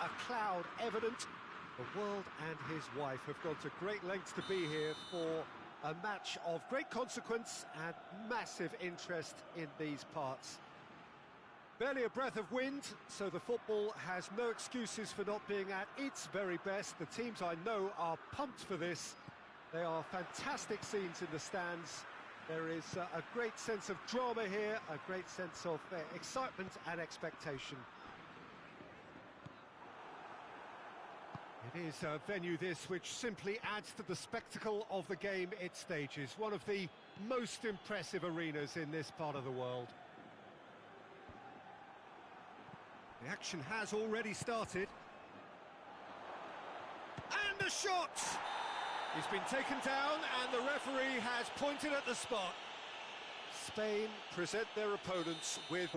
A cloud evident. The world and his wife have gone to great lengths to be here for a match of great consequence and massive interest in these parts. Barely a breath of wind, so the football has no excuses for not being at its very best. The teams I know are pumped for this. They are fantastic scenes in the stands. There is a great sense of drama here, a great sense of excitement and expectation. It is a venue this which simply adds to the spectacle of the game it stages. One of the most impressive arenas in this part of the world. The action has already started. And a shot! He's been taken down and the referee has pointed at the spot. Spain present their opponents with...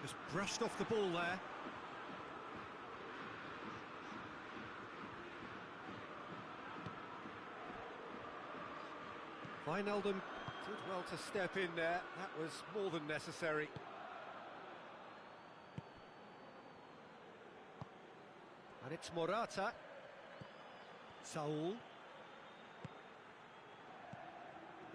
Just brushed off the ball there. Wijnaldum did well to step in there. That was more than necessary. And it's Morata. Saul.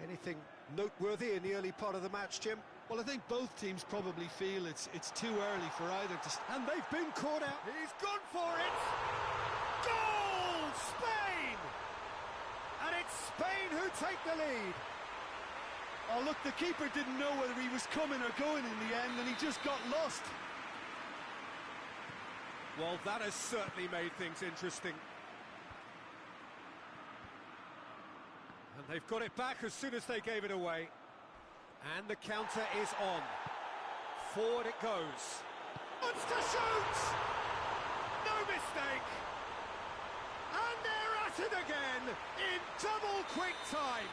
Anything noteworthy in the early part of the match, Jim? Well, I think both teams probably feel it's too early for either to... And they've been caught out. He's gone for it! Goal! Spain! And it's Spain who take the lead. Oh, look, the keeper didn't know whether he was coming or going in the end, and he just got lost. Well, that has certainly made things interesting. And they've got it back as soon as they gave it away. And the counter is on. Forward it goes. Wants to shoot! No mistake! And they're at it again in double quick time.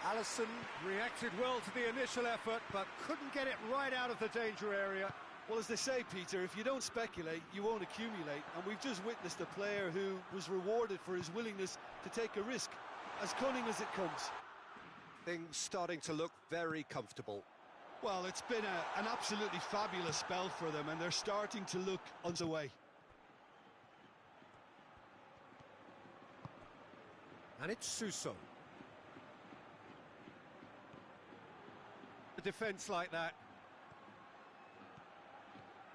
Alisson reacted well to the initial effort, but couldn't get it right out of the danger area. Well, as they say, Peter, if you don't speculate, you won't accumulate. And we've just witnessed a player who was rewarded for his willingness to take a risk, as cunning as it comes. Things starting to look very comfortable. Well, it's been an absolutely fabulous spell for them, and they're starting to look on the way. And it's Suso. A defence like that.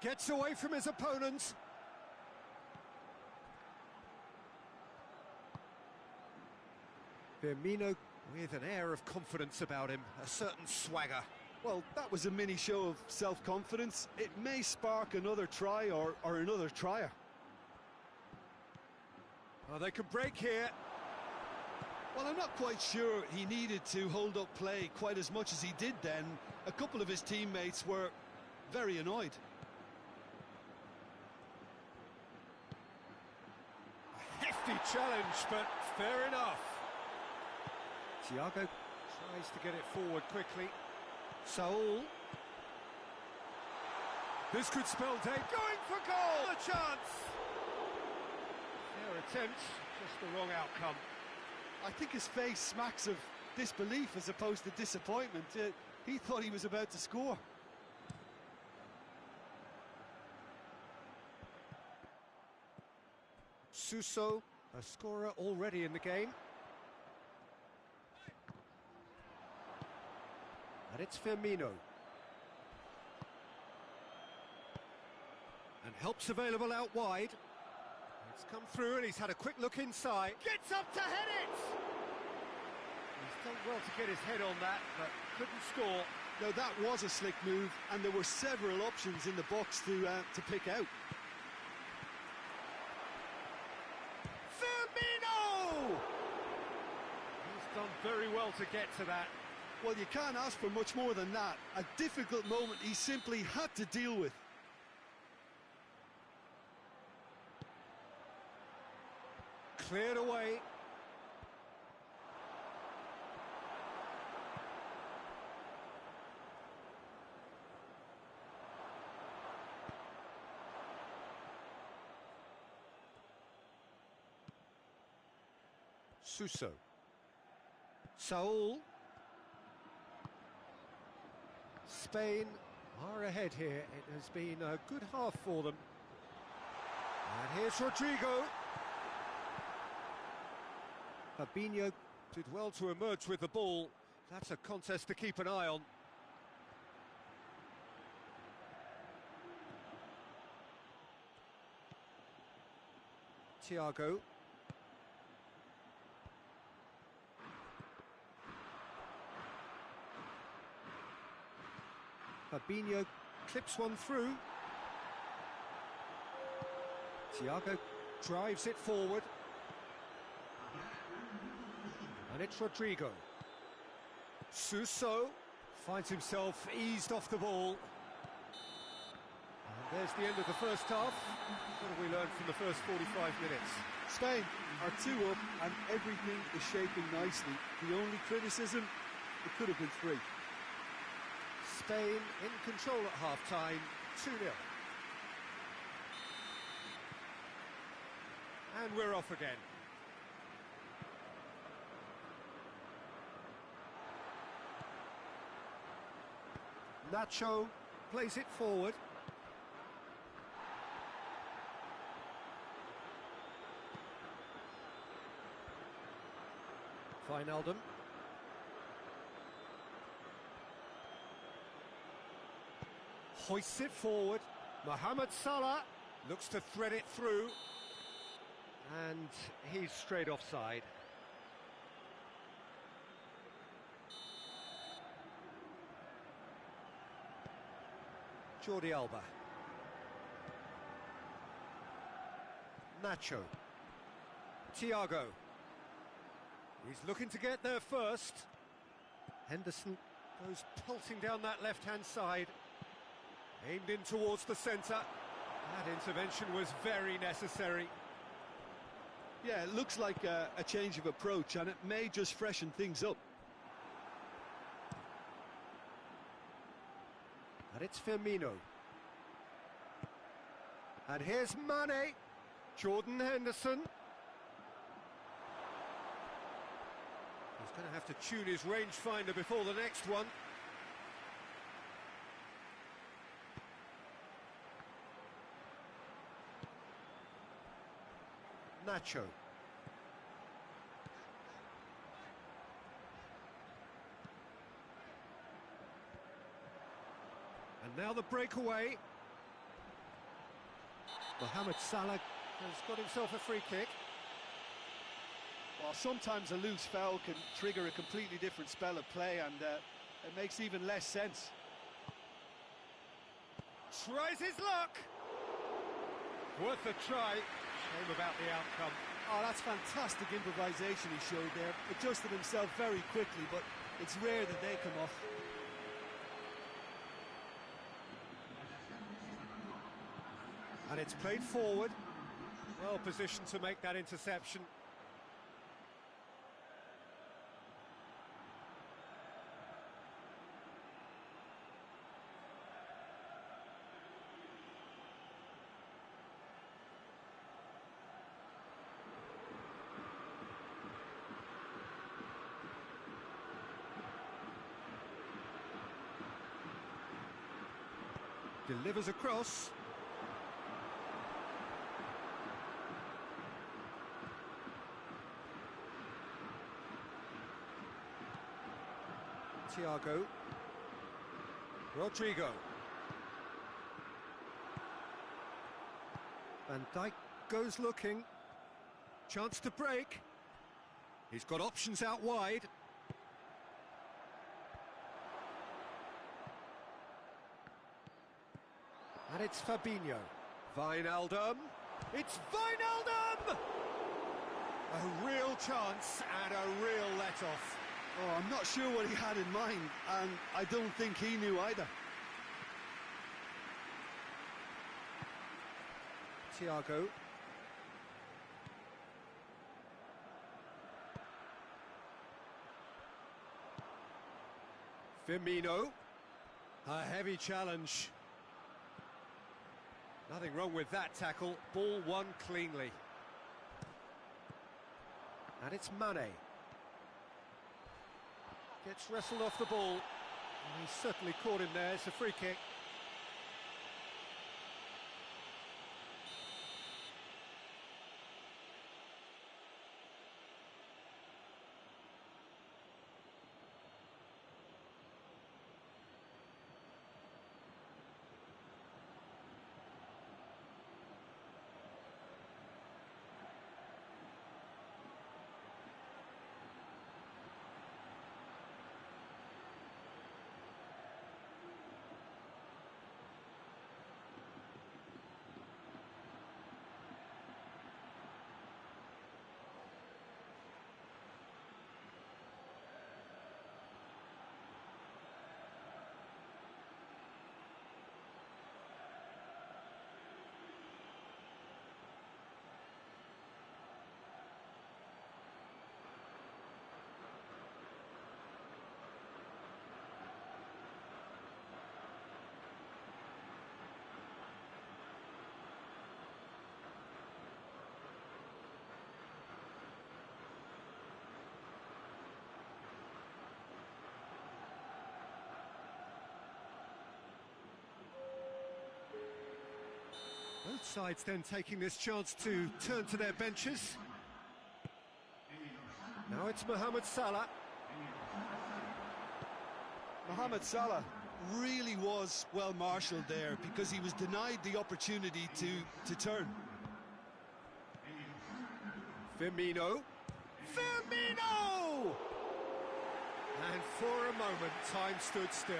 Gets away from his opponents. Firmino with an air of confidence about him, a certain swagger. Well, that was a mini show of self-confidence. It may spark another try or another trier. Well, they can break here. Well, I'm not quite sure he needed to hold up play quite as much as he did then. A couple of his teammates were very annoyed. A hefty challenge, but fair enough. Thiago tries to get it forward quickly. Saul. This could spell dead. Going for goal! A chance! Fair attempt, just the wrong outcome. I think his face smacks of disbelief as opposed to disappointment. He thought he was about to score. Suso, a scorer already in the game. And it's Firmino. And help's available out wide. It's come through and he's had a quick look inside. Gets up to head it! He's done well to get his head on that, but couldn't score. No, that was a slick move, and there were several options in the box to pick out. Firmino! He's done very well to get to that. Well, you can't ask for much more than that. A difficult moment he simply had to deal with. Cleared away. Suso. Saul. Spain are ahead here. It has been a good half for them. And here's Rodrigo. Fabinho did well to emerge with the ball. That's a contest to keep an eye on. Thiago. Fabinho clips one through. Thiago drives it forward. And it's Rodrigo. Suso finds himself eased off the ball. And there's the end of the first half. What have we learned from the first 45 minutes? Spain are 2 up and everything is shaping nicely. The only criticism, it could have been 3. Spain in control at half-time, 2-0. And we're off again. Nacho plays it forward. Wijnaldum. Hoists it forward. Mohamed Salah looks to thread it through. And he's straight offside. Jordi Alba. Nacho. Thiago. He's looking to get there first. Henderson goes pelting down that left-hand side. Aimed in towards the centre. That intervention was very necessary. Yeah, it looks like a change of approach, and it may just freshen things up. And it's Firmino. And here's Mane. Jordan Henderson. He's going to have to tune his rangefinder before the next one. Nacho. And now the breakaway. Mohamed Salah has got himself a free kick. Well, sometimes a loose foul can trigger a completely different spell of play, and it makes even less sense. Tries his luck. Worth a try. Shame about the outcome. Oh, that's fantastic improvisation he showed there. Adjusted himself very quickly, but it's rare that they come off. And it's played forward. Well positioned to make that interception. Delivers across. Thiago. Rodrigo. Van Dijk goes looking. Chance to break. He's got options out wide. And it's Fabinho. Wijnaldum. It's Wijnaldum! A real chance and a real let-off. Oh, I'm not sure what he had in mind, and I don't think he knew either. Thiago. Firmino. A heavy challenge. Nothing wrong with that tackle. Ball won cleanly. And it's Mane. Gets wrestled off the ball. He's certainly caught him there. It's a free kick. Both sides then taking this chance to turn to their benches. Now it's Mohamed Salah. Mohamed Salah really was well marshalled there because he was denied the opportunity to turn. Firmino. Firmino! And for a moment, time stood still.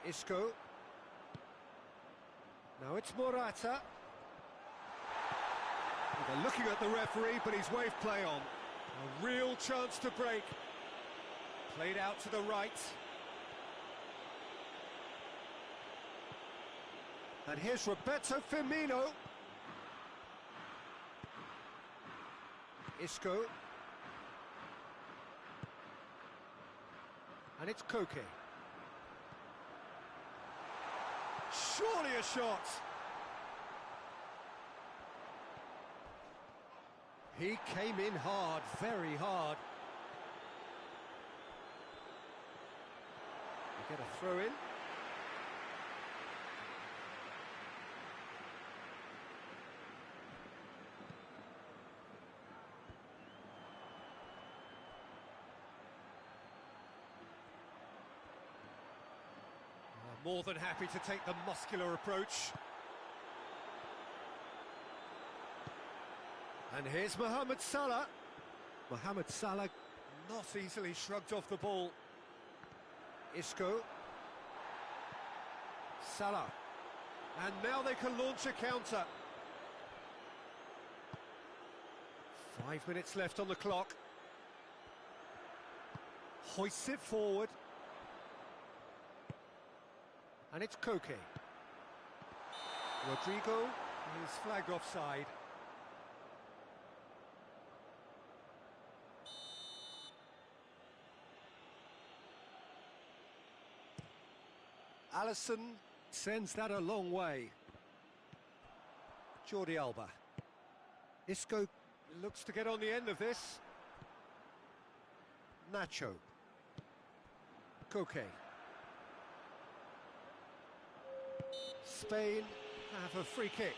Isco. Now it's Morata. They're looking at the referee, but he's waved play on. A real chance to break. Played out to the right. And here's Roberto Firmino. Isco. And it's Koke. Surely a shot. He came in hard, very hard. We get a throw in. More than happy to take the muscular approach. And here's Mohamed Salah. Mohamed Salah not easily shrugged off the ball. Isco. Salah. And now they can launch a counter. 5 minutes left on the clock. Hoists it forward. And it's Koke. Rodrigo is flagged offside. Alisson sends that a long way. Jordi Alba. Isco looks to get on the end of this. Nacho. Koke. Spain have a free kick.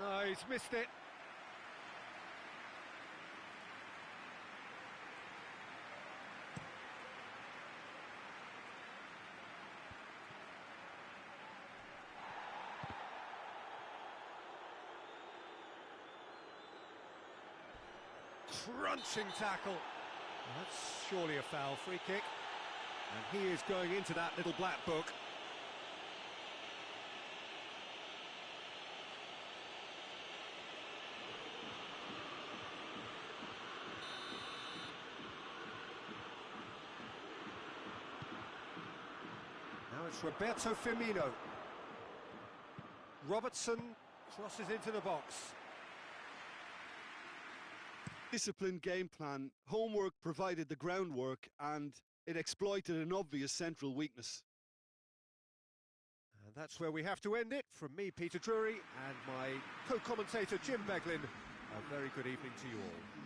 No, he's missed it. Crunching tackle. That's surely a foul. Free kick. And he is going into that little black book. Now it's Roberto Firmino. Robertson Crosses into the box. Disciplined game plan, homework provided the groundwork, and it exploited an obvious central weakness. And that's where we have to end it. From me, Peter Drury, and my co-commentator, Jim Beglin, a very good evening to you all.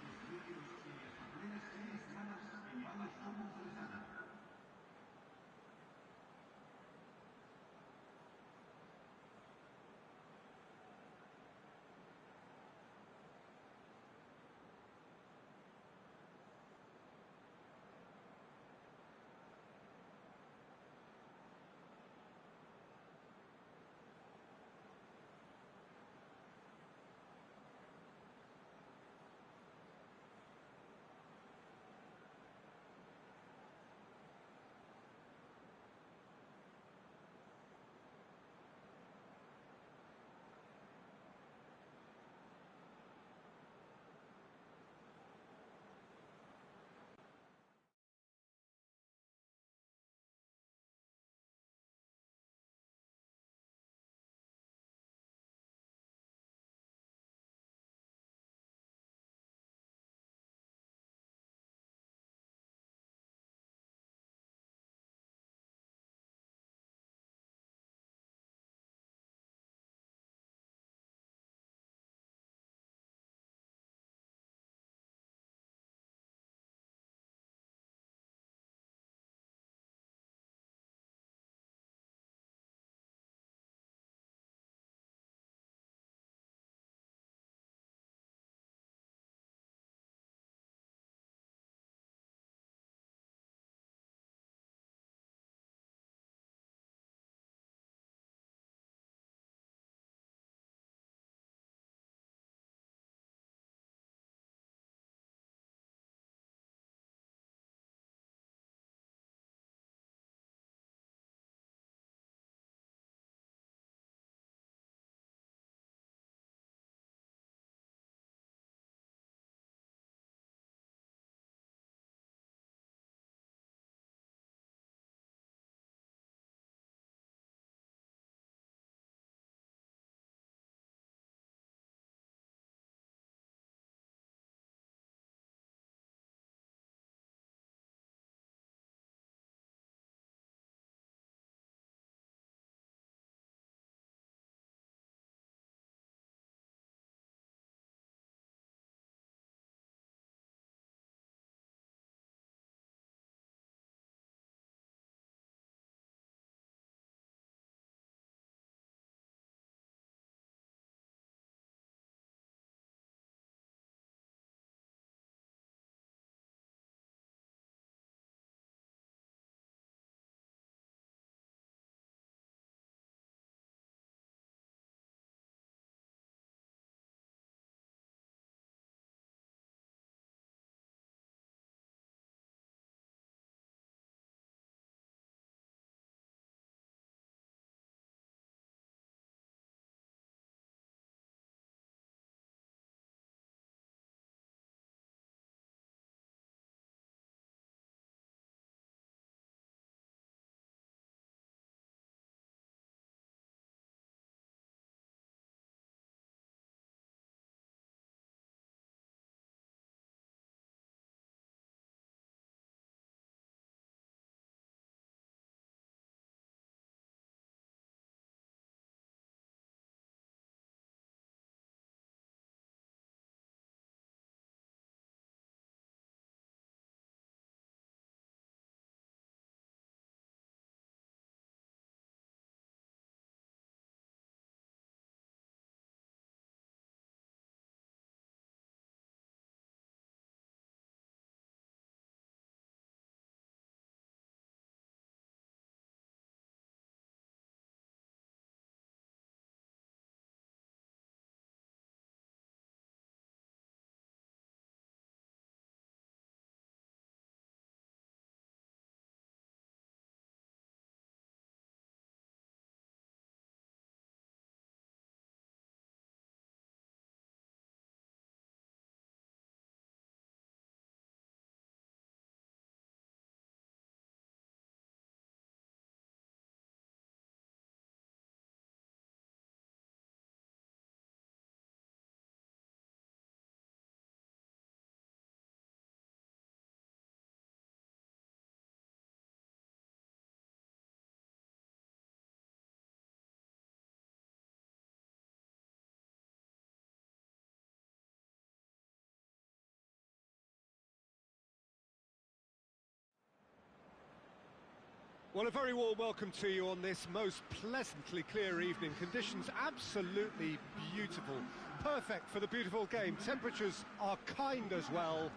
Well, a very warm welcome to you on this most pleasantly clear evening. Conditions absolutely beautiful. Perfect for the beautiful game. Temperatures are kind as well.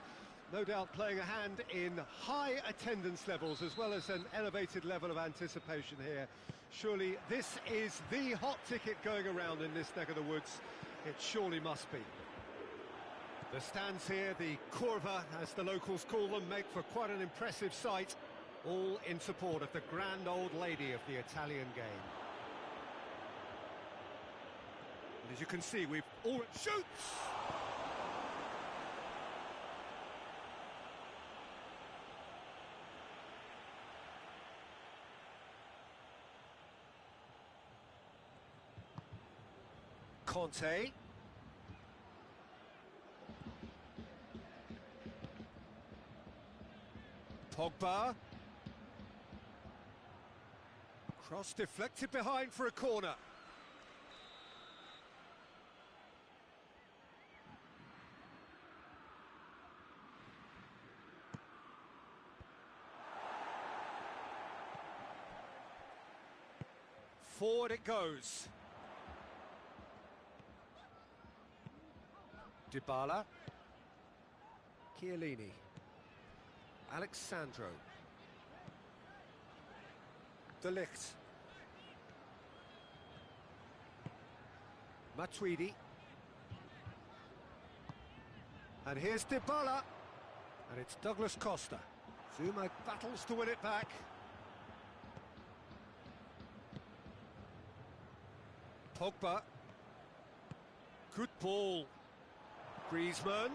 No doubt playing a hand in high attendance levels as well as an elevated level of anticipation here. Surely this is the hot ticket going around in this neck of the woods. It surely must be. The stands here, the curva, as the locals call them, make for quite an impressive sight, all in support of the grand old lady of the Italian game. And as you can see, we've all... Shoots! Conte. Pogba. Cross deflected behind for a corner. Forward it goes. Dybala. Chiellini. Alexandro. De Ligt. Matuidi. And here's Dybala. And it's Douglas Costa. Zuma battles to win it back. Pogba. Good ball. Griezmann.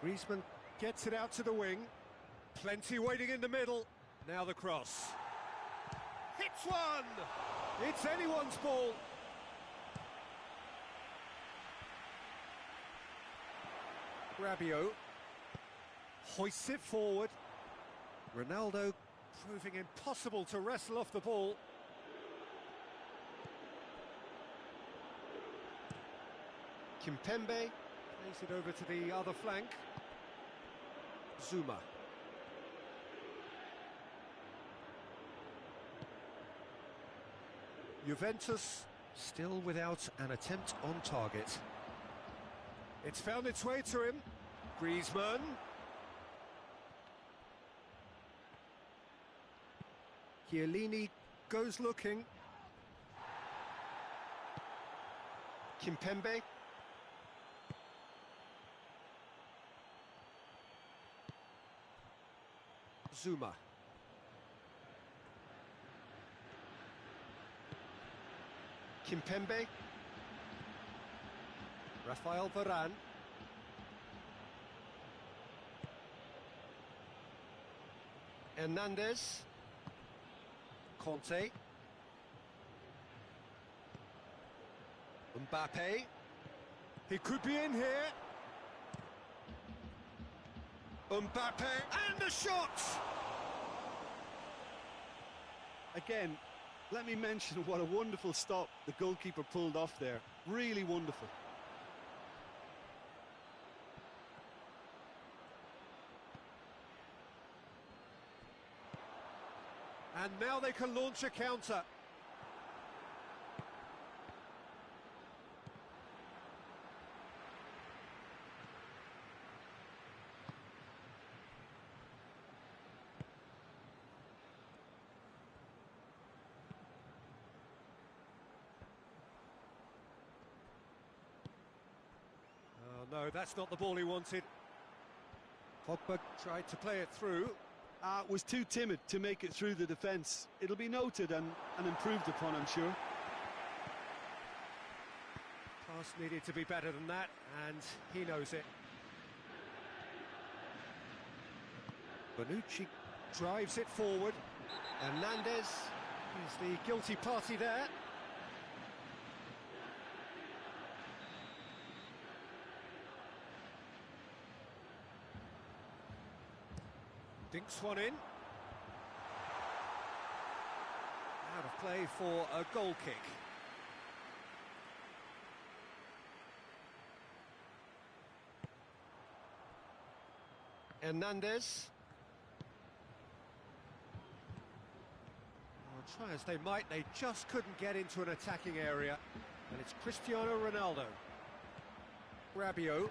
Griezmann gets it out to the wing. Plenty waiting in the middle. Now the cross. Hits one! It's anyone's ball. Rabiot hoists it forward. Ronaldo proving impossible to wrestle off the ball. Kimpembe plays it over to the other flank. Zuma. Juventus still without an attempt on target. It's found its way to him. Griezmann. Chiellini goes looking. Kimpembe. Zuma. Kimpembe. Rafael Varane. Hernandez. Conte. Mbappe. He could be in here. Mbappe. And the shot! Again, let me mention what a wonderful stop the goalkeeper pulled off there. Really wonderful. And now they can launch a counter. Oh no, that's not the ball he wanted. Pogba tried to play it through. Was too timid to make it through the defence. It'll be noted and improved upon, I'm sure. Pass needed to be better than that, and he knows it. Bonucci drives it forward. Hernandez is the guilty party there. Dinks one in. Out of play for a goal kick. Hernandez. Try as they might, they just couldn't get into an attacking area. And it's Cristiano Ronaldo. Rabiot,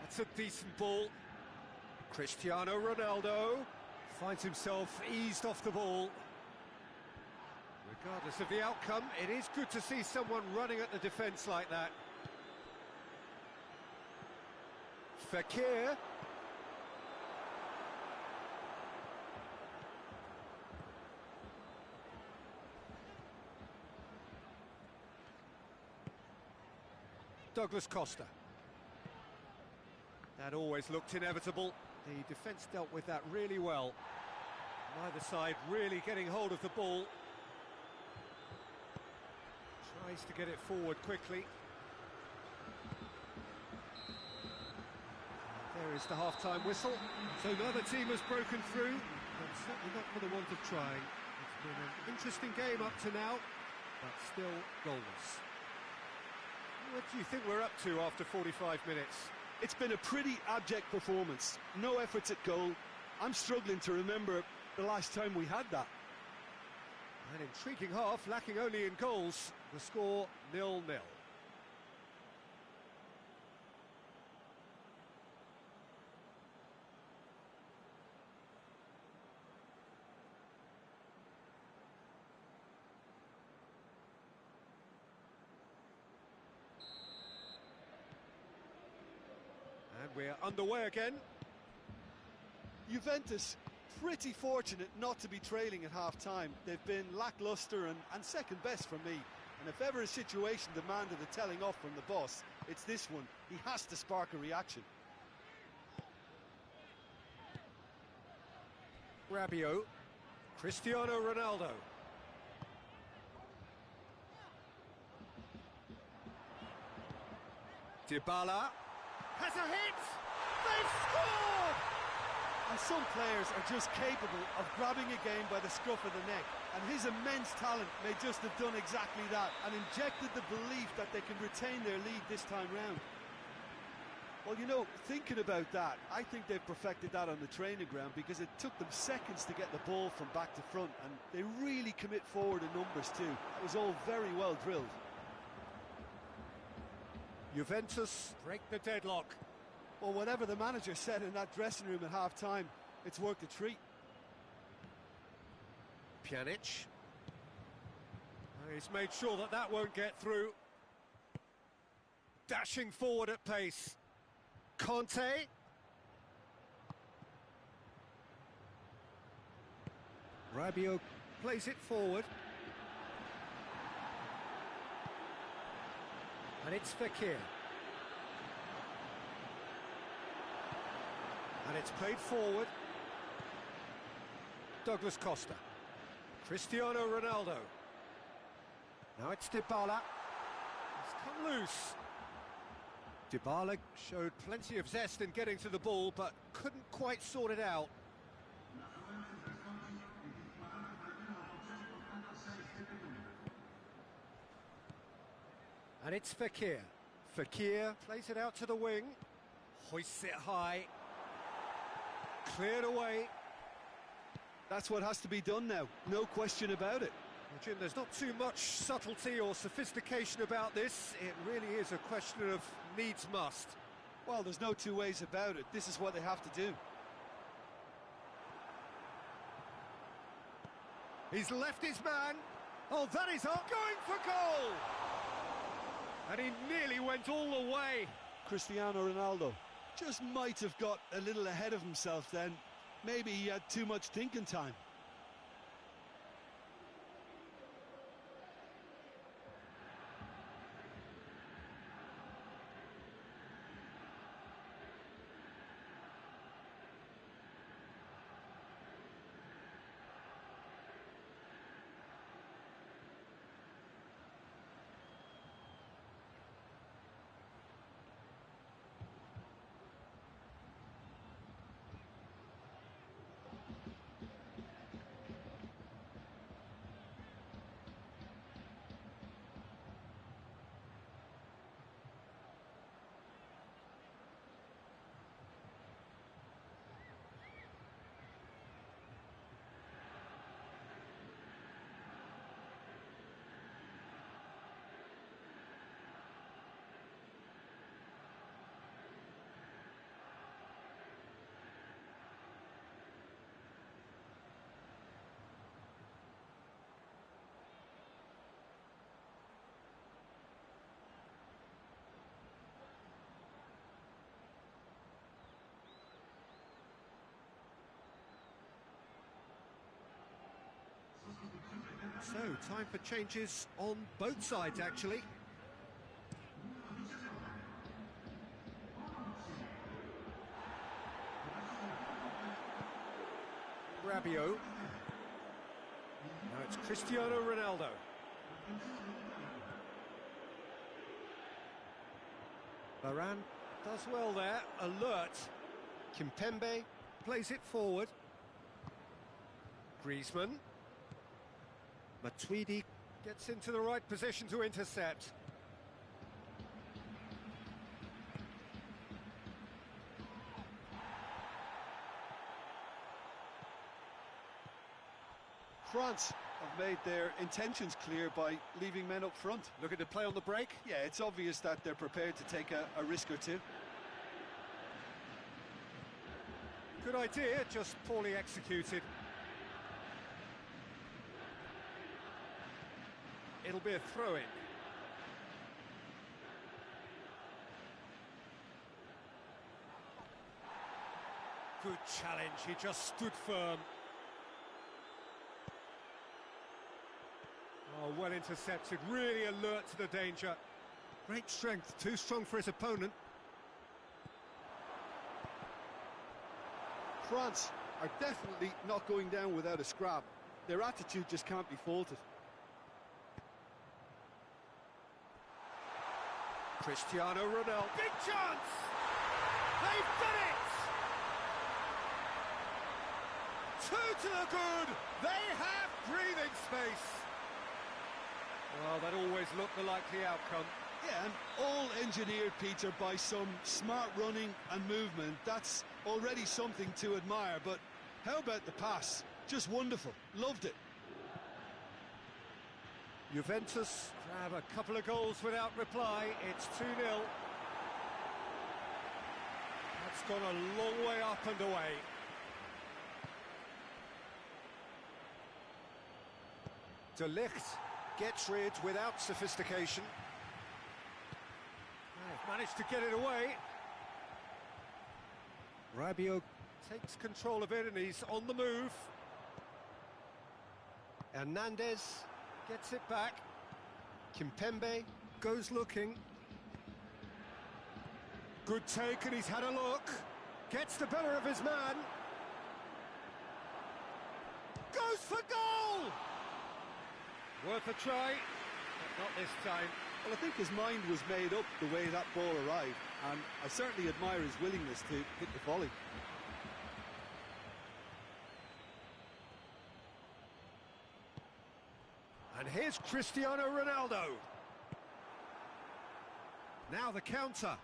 that's a decent ball. Cristiano Ronaldo finds himself eased off the ball. Regardless of the outcome, it is good to see someone running at the defence like that. Fekir. Douglas Costa. That always looked inevitable. The defence dealt with that really well. Neither side really getting hold of the ball. Tries to get it forward quickly. There is the half-time whistle. So neither team has broken through, but certainly not for the want of trying. It's been an interesting game up to now, but still goalless. What do you think we're up to after 45 minutes? It's been a pretty abject performance. No efforts at goal. I'm struggling to remember the last time we had that. An intriguing half, lacking only in goals. The score 0-0. And we're underway again. Juventus, pretty fortunate not to be trailing at half-time. They've been lacklustre and second best for me. And if ever a situation demanded a telling off from the boss, it's this one. He has to spark a reaction. Rabiot, Cristiano Ronaldo. Dybala has a hit! They've scored! And some players are just capable of grabbing a game by the scruff of the neck, and his immense talent may just have done exactly that and injected the belief that they can retain their lead this time round. Well, you know, thinking about that, I think they've perfected that on the training ground, because it took them seconds to get the ball from back to front, and they really commit forward in numbers too. It was all very well drilled. Juventus break the deadlock. Well, whatever the manager said in that dressing room at half-time, it's worked a treat. Pjanic. He's made sure that that won't get through. Dashing forward at pace. Conte. Rabiot plays it forward. And it's Fekir. And it's played forward. Douglas Costa. Cristiano Ronaldo. Now it's Dybala. He's come loose. Dybala showed plenty of zest in getting to the ball, but couldn't quite sort it out. And it's Fekir. Fekir plays it out to the wing. Hoists it high. Cleared away. That's what has to be done now, no question about it. Well, Jim, there's not too much subtlety or sophistication about this. It really is a question of needs must. Well, there's no two ways about it. This is what they have to do. He's left his man. Oh, that is up. Going for goal! And he nearly went all the way. Cristiano Ronaldo just might have got a little ahead of himself then. Maybe he had too much thinking time. So, time for changes on both sides, actually. Rabiot. Now it's Cristiano Ronaldo. Varane does well there, alert. Kimpembe plays it forward. Griezmann. Matuidi gets into the right position to intercept. France have made their intentions clear by leaving men up front. Looking to play on the break. Yeah, it's obvious that they're prepared to take a risk or two. Good idea, just poorly executed. It'll be a throw-in. Good challenge, he just stood firm. Oh, well intercepted, really alert to the danger. Great strength, too strong for his opponent. France are definitely not going down without a scrap. Their attitude just can't be faulted. Cristiano Ronaldo. Big chance! They've done it! Two to the good! They have breathing space! Well, that always looked the likely outcome. Yeah, and all engineered, Peter, by some smart running and movement. That's already something to admire, but how about the pass? Just wonderful. Loved it. Juventus grab a couple of goals without reply. It's 2-0. That's gone a long way up and away. De Ligt gets rid without sophistication. They've managed to get it away. Rabiot takes control of it and he's on the move. Hernandez gets it back. Kimpembe goes looking. Good take and he's had a look. Gets the better of his man. Goes for goal! Worth a try, but not this time. Well, I think his mind was made up the way that ball arrived, and I certainly admire his willingness to hit the volley. And here's Cristiano Ronaldo. Now the counter.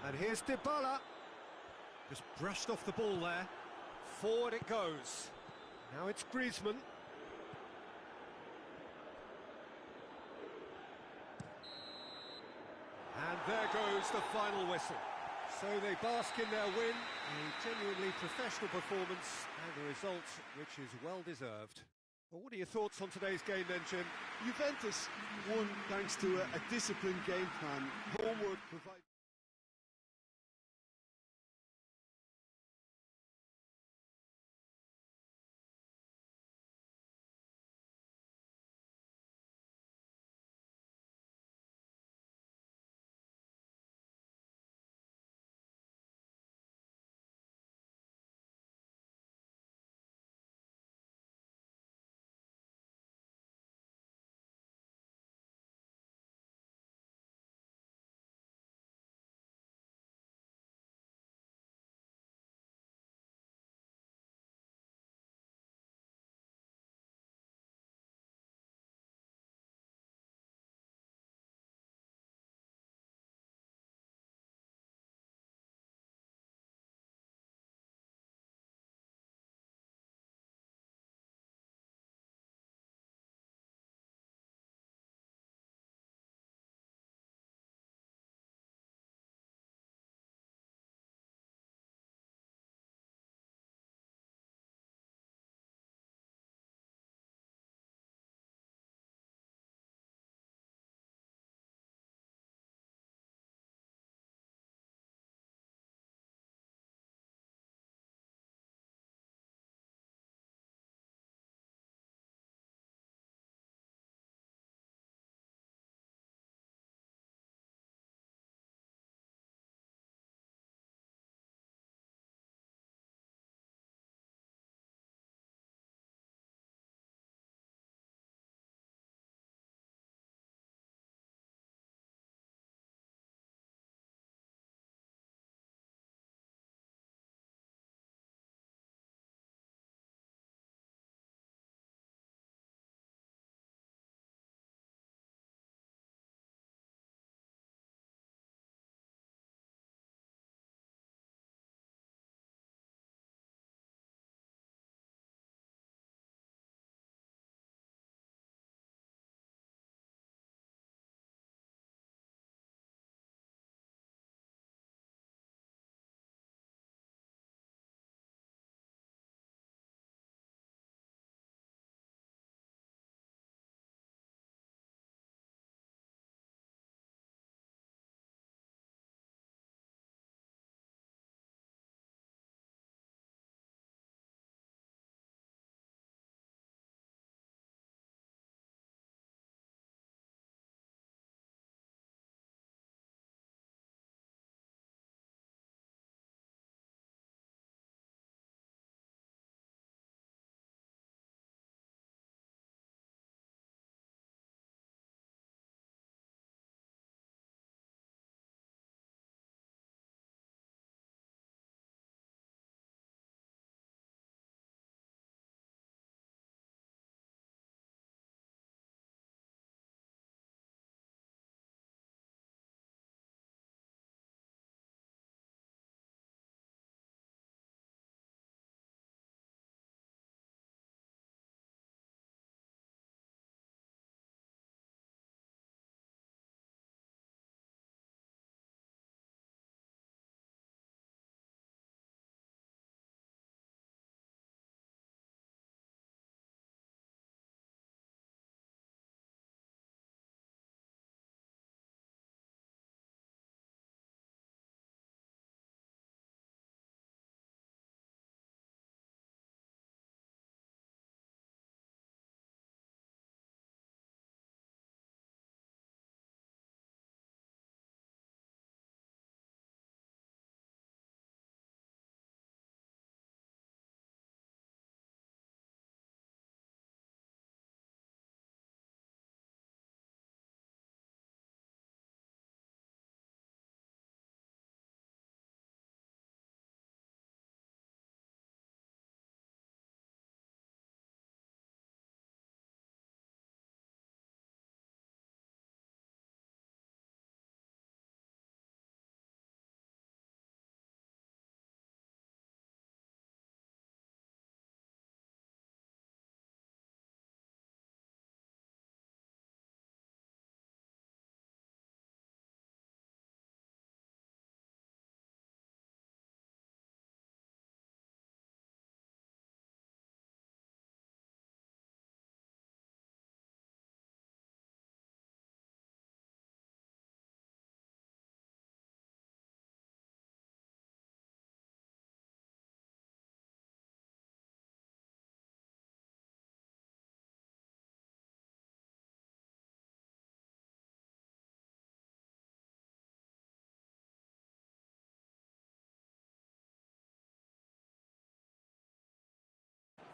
And here's Dybala. Just brushed off the ball there. Forward it goes. Now it's Griezmann. And there goes the final whistle. So they bask in their win, a genuinely professional performance, and a result which is well deserved. Well, what are your thoughts on today's game then, Jim? Juventus won thanks to a disciplined game plan, homework provided.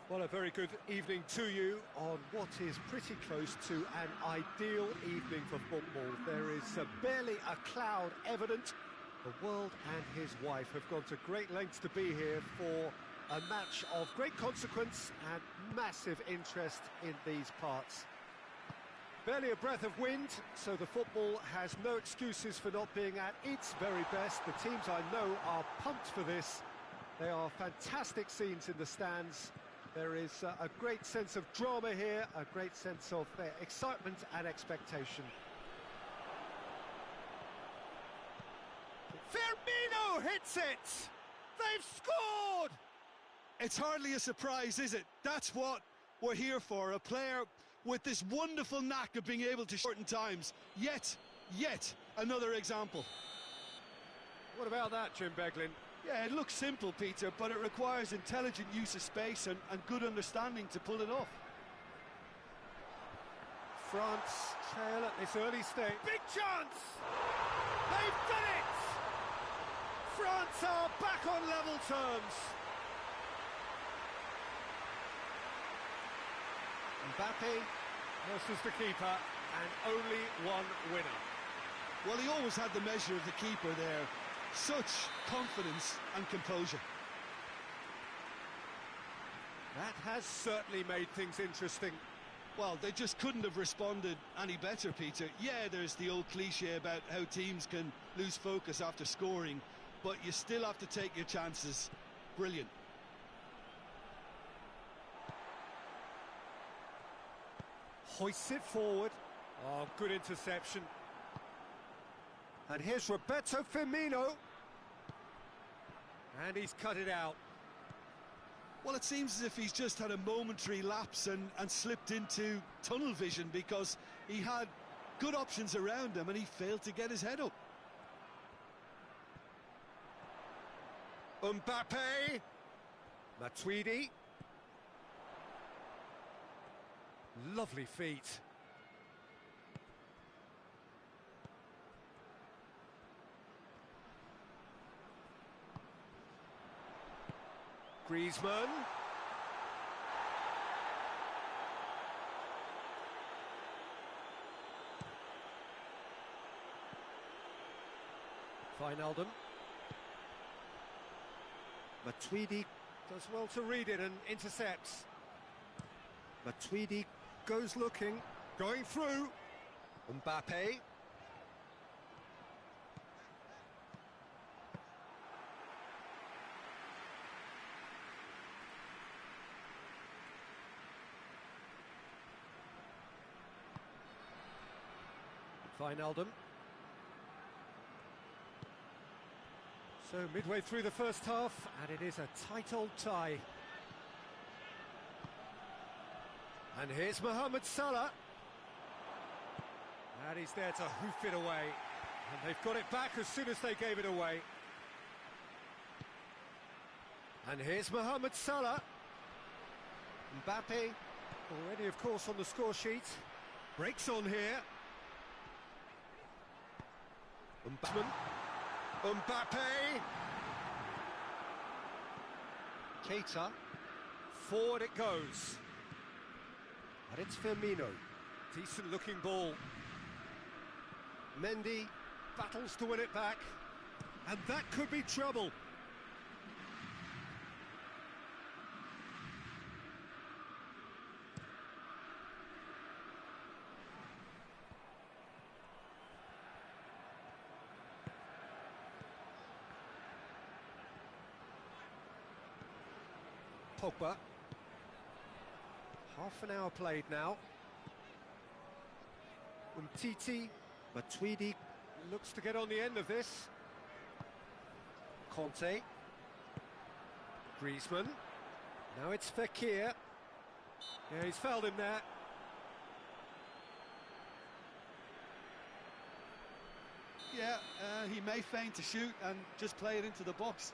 Well, a very good evening to you on what is pretty close to an ideal evening for football. There is barely a cloud evident. The world and his wife have gone to great lengths to be here for a match of great consequence and massive interest in these parts. Barely a breath of wind, so the football has no excuses for not being at its very best. The teams I know are pumped for this. They are fantastic scenes in the stands. There is a great sense of drama here, a great sense of excitement and expectation. Firmino hits it! They've scored! It's hardly a surprise, is it? That's what we're here for, a player with this wonderful knack of being able to shorten times. Yet another example. What about that, Jim Beglin? Yeah, it looks simple, Peter, but it requires intelligent use of space and good understanding to pull it off. France trail at this early stage. Big chance! They've done it! France are back on level terms. Mbappe versus the keeper, and only one winner. Well, he always had the measure of the keeper there. Such confidence and composure. That has certainly made things interesting. Well, they just couldn't have responded any better, Peter. Yeah, there's the old cliche about how teams can lose focus after scoring, but you still have to take your chances. Brilliant. Hoists it forward. Oh, good interception. And here's Roberto Firmino. And he's cut it out. Well, it seems as if he's just had a momentary lapse and slipped into tunnel vision, because he had good options around him and he failed to get his head up. Mbappe. Matuidi. Lovely feet. Griezmann. Wijnaldum. Matuidi does well to read it and intercepts. Matuidi goes looking, going through. Mbappe. Wijnaldum. So midway through the first half, and it is a tight old tie. And here's Mohamed Salah. And he's there to hoof it away. And they've got it back as soon as they gave it away. And here's Mohamed Salah. Mbappe, already of course on the score sheet. Breaks on here. Mbappe. Keita. Forward it goes. And it's Firmino. Decent looking ball. Mendy battles to win it back. And that could be trouble. Pogba. Half an hour played now. Umtiti. Matuidi looks to get on the end of this. Conte. Griezmann. Now it's Fekir. Yeah, he's fouled him there. Yeah, he may feign to shoot and just play it into the box.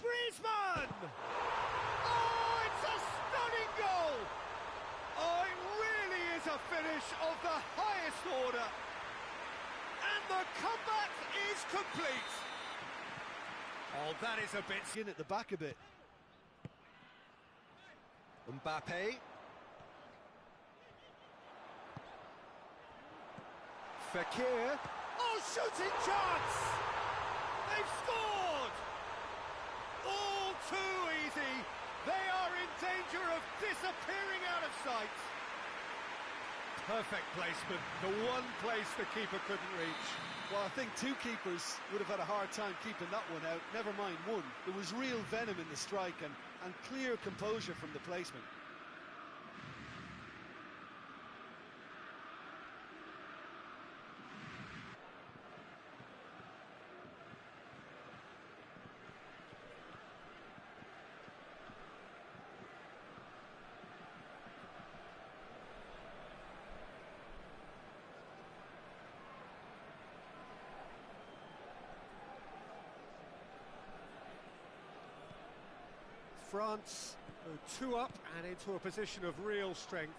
Griezmann! Oh, it's a stunning goal! Oh, it really is a finish of the highest order. And the comeback is complete. Oh, that is a bit... In at the back a bit. Mbappe. Fekir. Oh, shooting chance! They've scored! All too easy. They are in danger of disappearing out of sight. Perfect placement, the one place the keeper couldn't reach. Well, I think two keepers would have had a hard time keeping that one out, never mind one. There was real venom in the strike and clear composure from the placement. France go 2 up and into a position of real strength.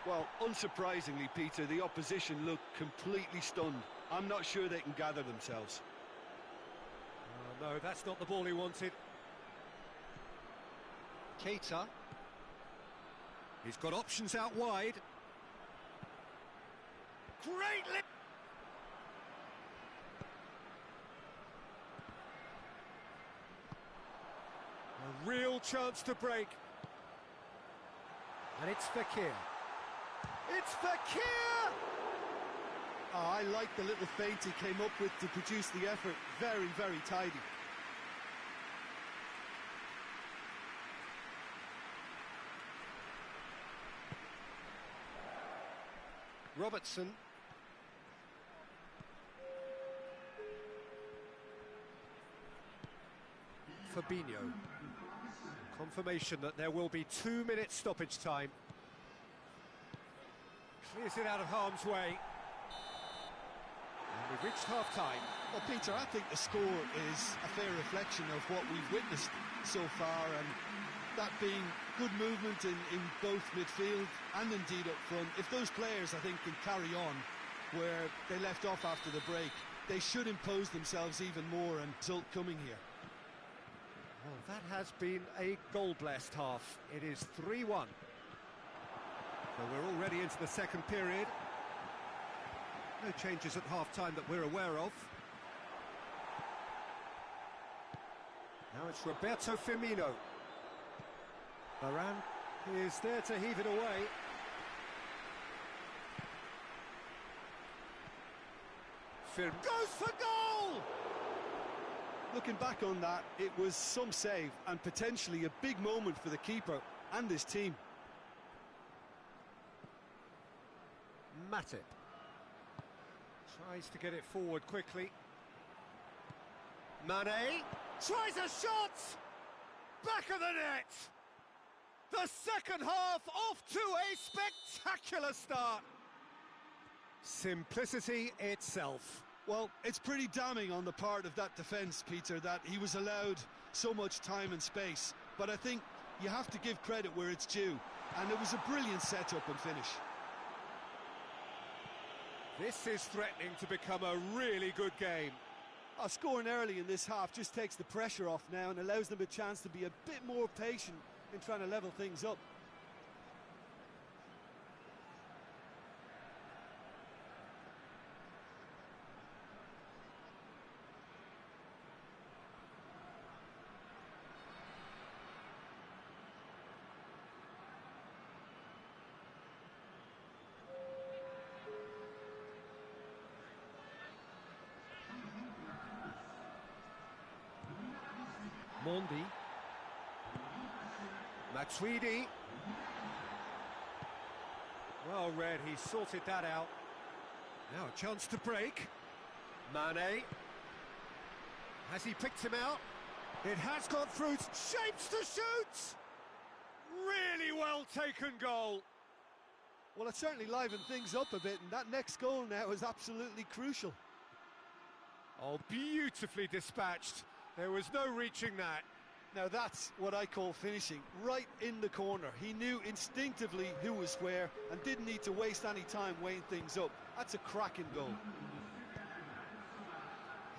Well, unsurprisingly, Peter, the opposition look completely stunned. I'm not sure they can gather themselves. Oh, no, that's not the ball he wanted. Keita. He's got options out wide. Great lift. A real chance to break. And it's Fekir. It's Fekir! Oh, I like the little feint he came up with to produce the effort. Very, very tidy. Robertson. Fabinho. Confirmation that there will be 2 minutes stoppage time. Clears it out of harm's way. And we've reached half-time. Well, Peter, I think the score is a fair reflection of what we've witnessed so far, and that being good movement in both midfield and indeed up front. If those players, I think, can carry on where they left off after the break, they should impose themselves even more, and result coming here. Well, that has been a goal-blessed half. It is 3-1. So we're already into the second period. No changes at half-time that we're aware of. Now it's Roberto Firmino. Varane is there to heave it away. Firmino goes for goal! Looking back on that, it was some save and potentially a big moment for the keeper and his team. Matip tries to get it forward quickly. Mane tries a shot! Back of the net! The second half off to a spectacular start. Simplicity itself. Well, it's pretty damning on the part of that defence, Peter, that he was allowed so much time and space. But I think you have to give credit where it's due. And it was a brilliant setup and finish. This is threatening to become a really good game. Scoring early in this half just takes the pressure off now and allows them a chance to be a bit more patient in trying to level things up. Mondi. Matuidi. Well read, he sorted that out. Now a chance to break. Mane. Has he picked him out? It has got through. Shapes to shoot! Really well taken goal. Well, it certainly livened things up a bit, and that next goal now is absolutely crucial. Oh, beautifully dispatched. There was no reaching that. Now that's what I call finishing, right in the corner. He knew instinctively who was where and didn't need to waste any time weighing things up. That's a cracking goal.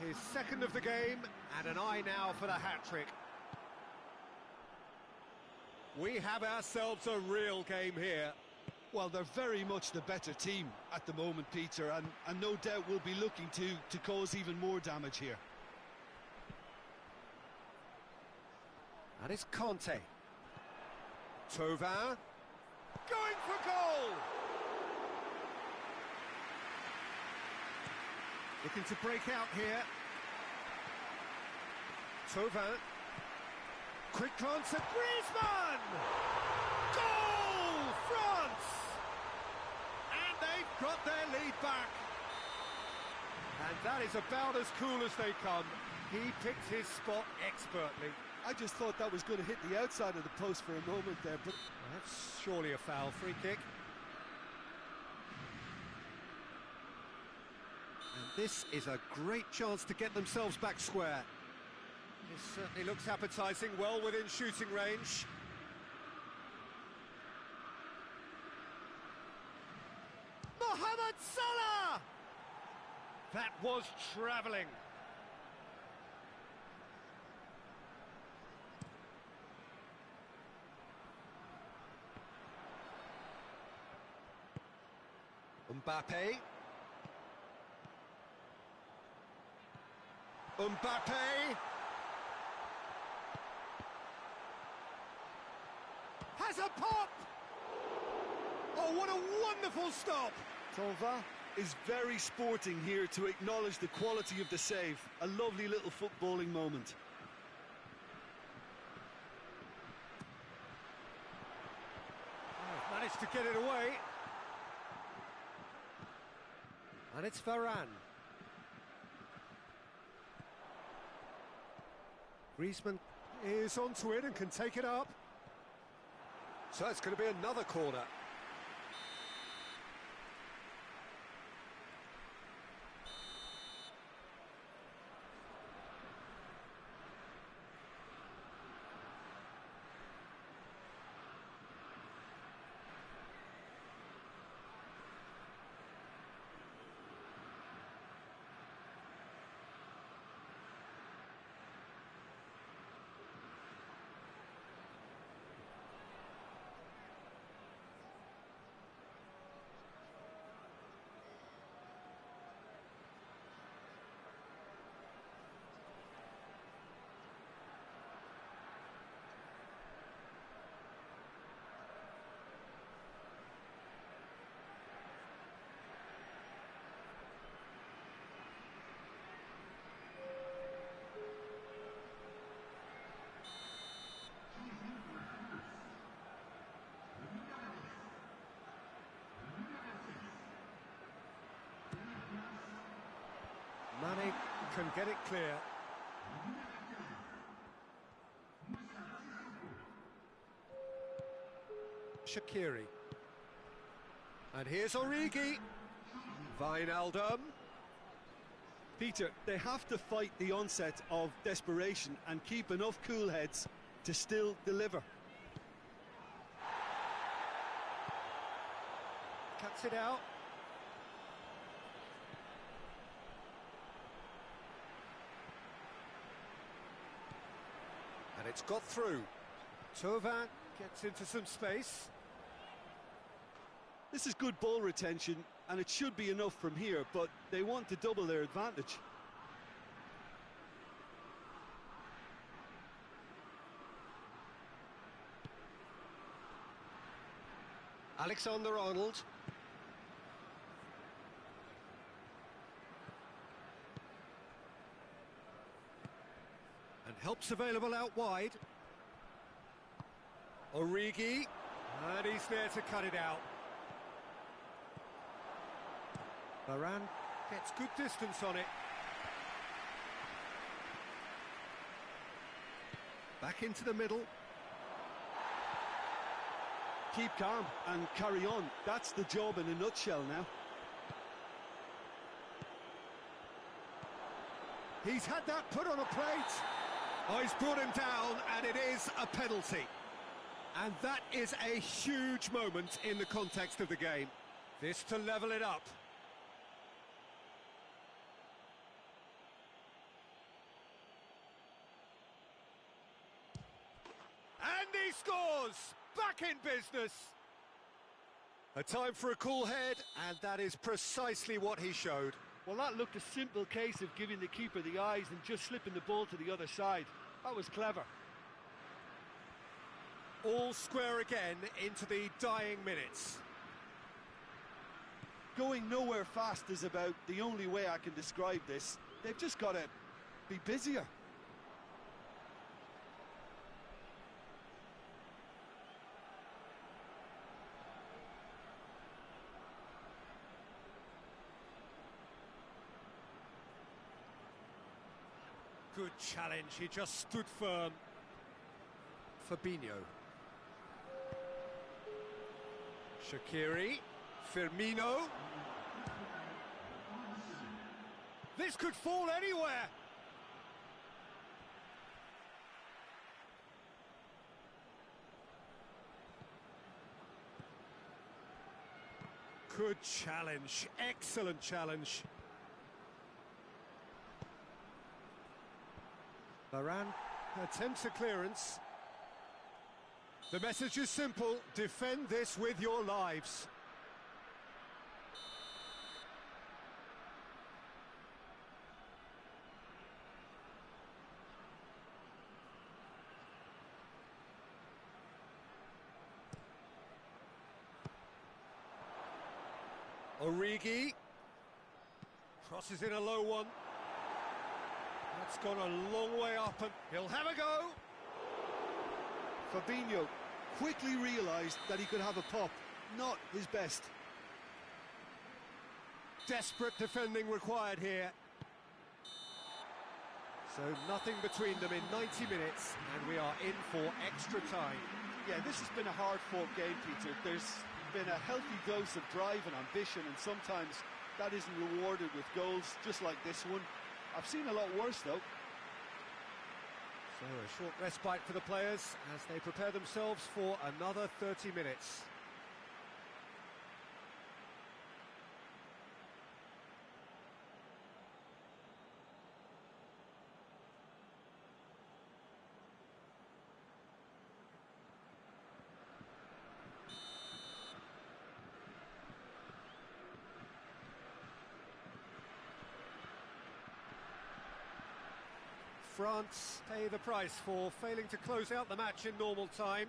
His second of the game, and an eye now for the hat-trick. We have ourselves a real game here. Well, they're very much the better team at the moment, Peter, and no doubt will be looking to cause even more damage here. And it's Conte. Tauvin. Going for goal! Looking to break out here. Tauvin. Quick glance at Griezmann! Goal! France! And they've got their lead back. And that is about as cool as they come. He picked his spot expertly. I just thought that was going to hit the outside of the post for a moment there, but that's surely a foul. Free kick. And this is a great chance to get themselves back square. This certainly looks appetising, well within shooting range. Mohamed Salah! That was travelling. Mbappe. Mbappe. Has a pop! Oh, what a wonderful stop! Tauvin is very sporting here to acknowledge the quality of the save. A lovely little footballing moment. Oh, managed to get it away. And it's Varane. Griezmann is onto it and can take it up. So it's going to be another corner. Mane can get it clear. Shaqiri. And here's Origi. Wijnaldum. Peter, they have to fight the onset of desperation and keep enough cool heads to still deliver. Cuts it out. And it's got through. Tauvin gets into some space. This is good ball retention, and it should be enough from here, but they want to double their advantage. Alexander-Arnold. And help's available out wide. Origi. And he's there to cut it out. Varane gets good distance on it. Back into the middle. Keep calm and carry on. That's the job in a nutshell now. He's had that put on a plate. Oh, he's brought him down, and it is a penalty. And that is a huge moment in the context of the game. This to level it up. And he scores! Back in business! A time for a cool head, and that is precisely what he showed. Well, that looked a simple case of giving the keeper the eyes and just slipping the ball to the other side. That was clever. All square again into the dying minutes. Going nowhere fast is about the only way I can describe this. They've just got to be busier. Good challenge, he just stood firm. Fabinho. Shaqiri. Firmino. This could fall anywhere. Good challenge, excellent challenge. Varane attempts a clearance. The message is simple: defend this with your lives. Origi crosses in a low one. That's gone a long way up, and he'll have a go. Fabinho quickly realised that he could have a pop. Not his best. Desperate defending required here. So nothing between them in 90 minutes, and we are in for extra time. Yeah, this has been a hard-fought game, Peter. There's been a healthy dose of drive and ambition, and sometimes that isn't rewarded with goals, just like this one. I've seen a lot worse, though. So a short respite for the players as they prepare themselves for another 30 minutes. France pay the price for failing to close out the match in normal time.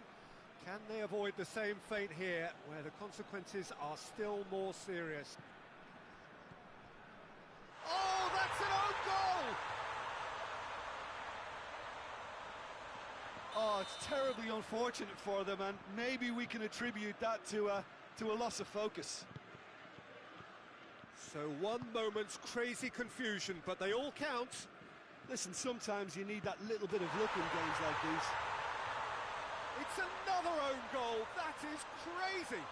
Can they avoid the same fate here, where the consequences are still more serious? Oh, that's an own goal! Oh, it's terribly unfortunate for them, and maybe we can attribute that to a loss of focus. So one moment's crazy confusion, but they all count. Listen, sometimes you need that little bit of luck in games like these. It's another own goal. That is crazy.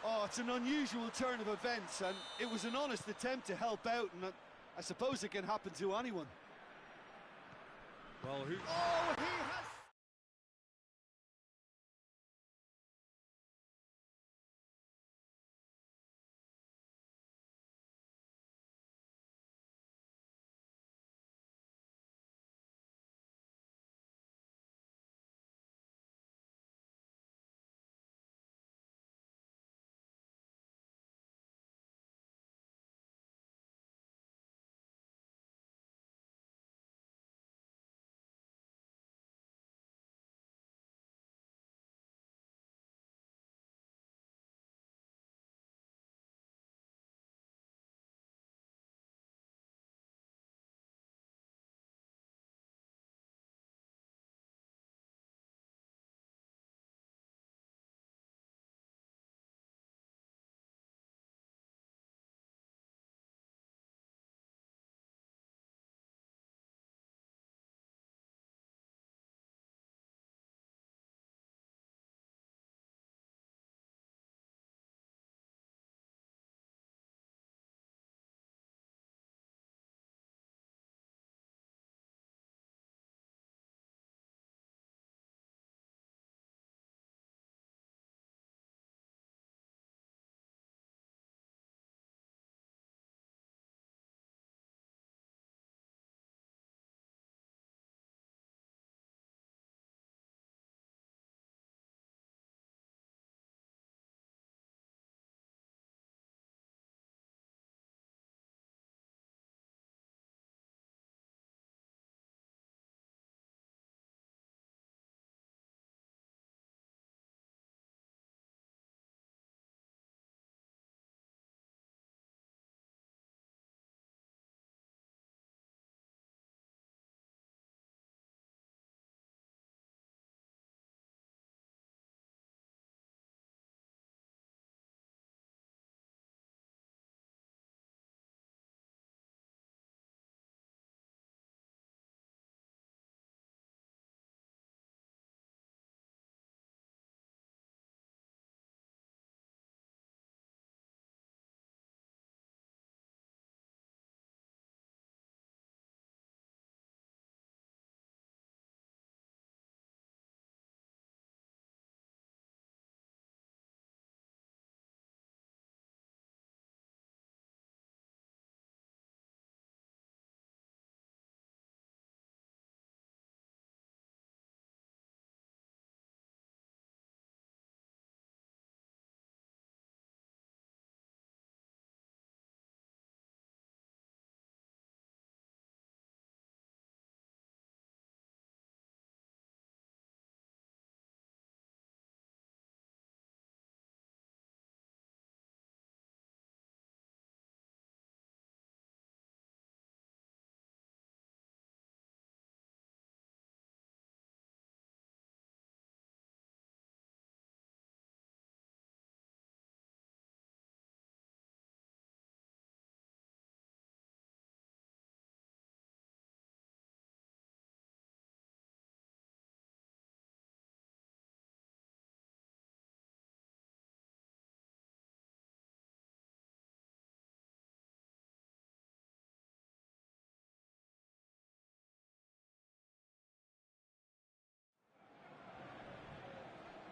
Oh, it's an unusual turn of events, and it was an honest attempt to help out, and I suppose it can happen to anyone. Well, oh, he has...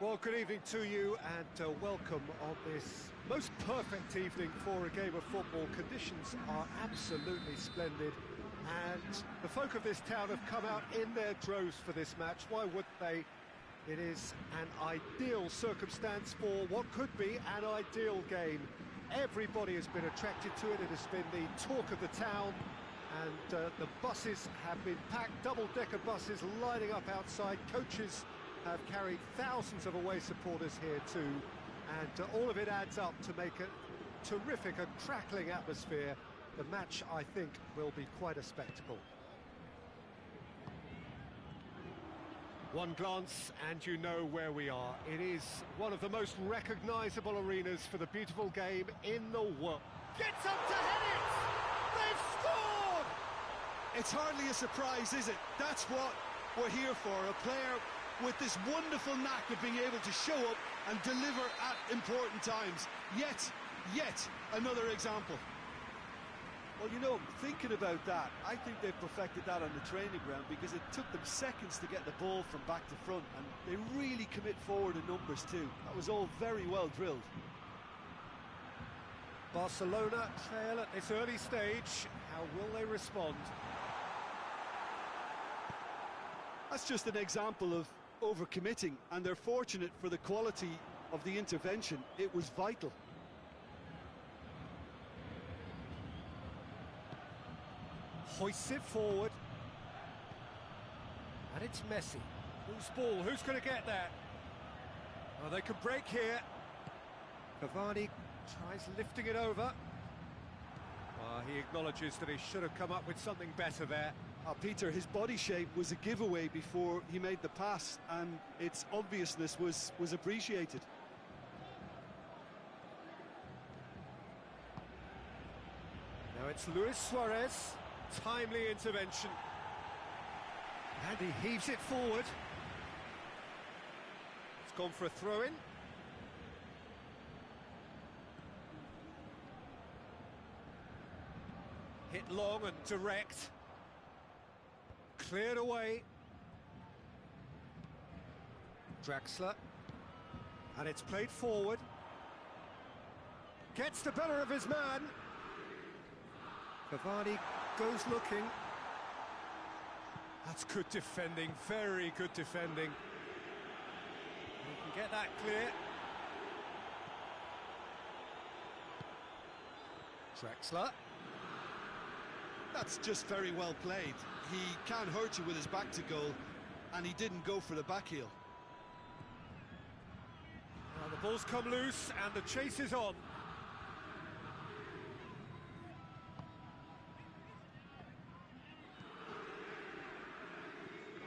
Well, good evening to you and welcome on this most perfect evening for a game of football. Conditions are absolutely splendid and the folk of this town have come out in their droves for this match. Why wouldn't they? It is an ideal circumstance for what could be an ideal game. Everybody has been attracted to it. It has been the talk of the town, and the buses have been packed, double-decker buses lining up outside. Coaches have carried thousands of away supporters here too, and all of it adds up to make a terrific, a crackling atmosphere. The match, I think, will be quite a spectacle. One glance and you know where we are. It is one of the most recognisable arenas for the beautiful game in the world. Gets up to head it! They've scored! It's hardly a surprise, is it? That's what we're here for, a player with this wonderful knack of being able to show up and deliver at important times. Yet another example. Well, you know, thinking about that, I think they've perfected that on the training ground because it took them seconds to get the ball from back to front, and they really commit forward in numbers too. That was all very well drilled. Barcelona trail at this early stage. How will they respond? That's just an example of overcommitting, and they're fortunate for the quality of the intervention. It was vital. Hoists it forward. And it's Messi. Who's ball? Who's going to get that? Oh, they can break here. Cavani tries lifting it over. He acknowledges that he should have come up with something better there. Peter, his body shape was a giveaway before he made the pass, and its obviousness was appreciated. Now it's Luis Suarez. Timely intervention. And he heaves it forward. It's gone for a throw-in. Hit long and direct. Cleared away. Draxler. And it's played forward. Gets the better of his man. Cavani goes looking. That's good defending, very good defending. He can get that clear. Draxler. That's just very well played. He can't hurt you with his back to goal, and he didn't go for the back heel. Now the ball's come loose and the chase is on.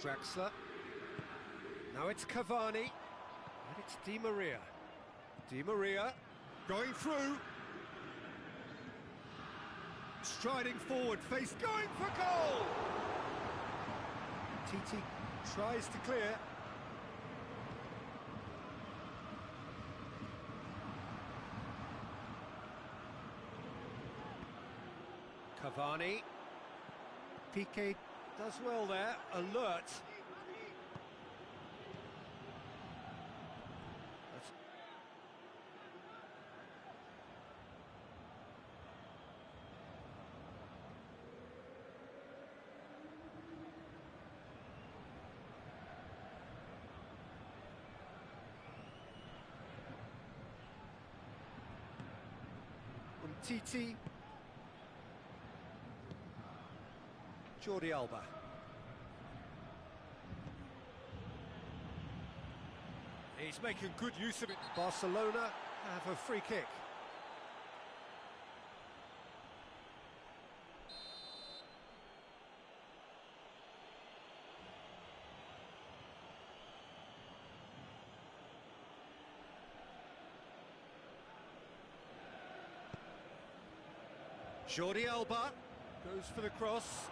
Draxler. Now it's Cavani. And it's Di Maria. Di Maria going through. Striding forward, face going for goal! TT tries to clear. Cavani. Piqué does well there, alert. TT. Jordi Alba. He's making good use of it. Barcelona have a free kick. Jordi Alba goes for the cross.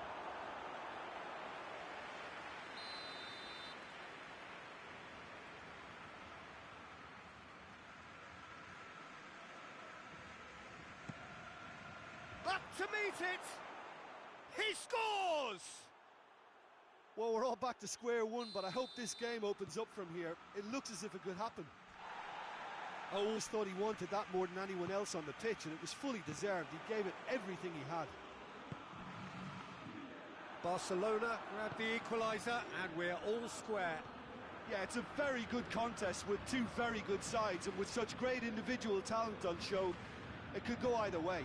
Up to meet it! He scores! Well, we're all back to square one, but I hope this game opens up from here. It looks as if it could happen. I always thought he wanted that more than anyone else on the pitch, and it was fully deserved. He gave it everything he had. Barcelona grab the equaliser, and we're all square. Yeah, it's a very good contest with two very good sides, and with such great individual talent on show, it could go either way.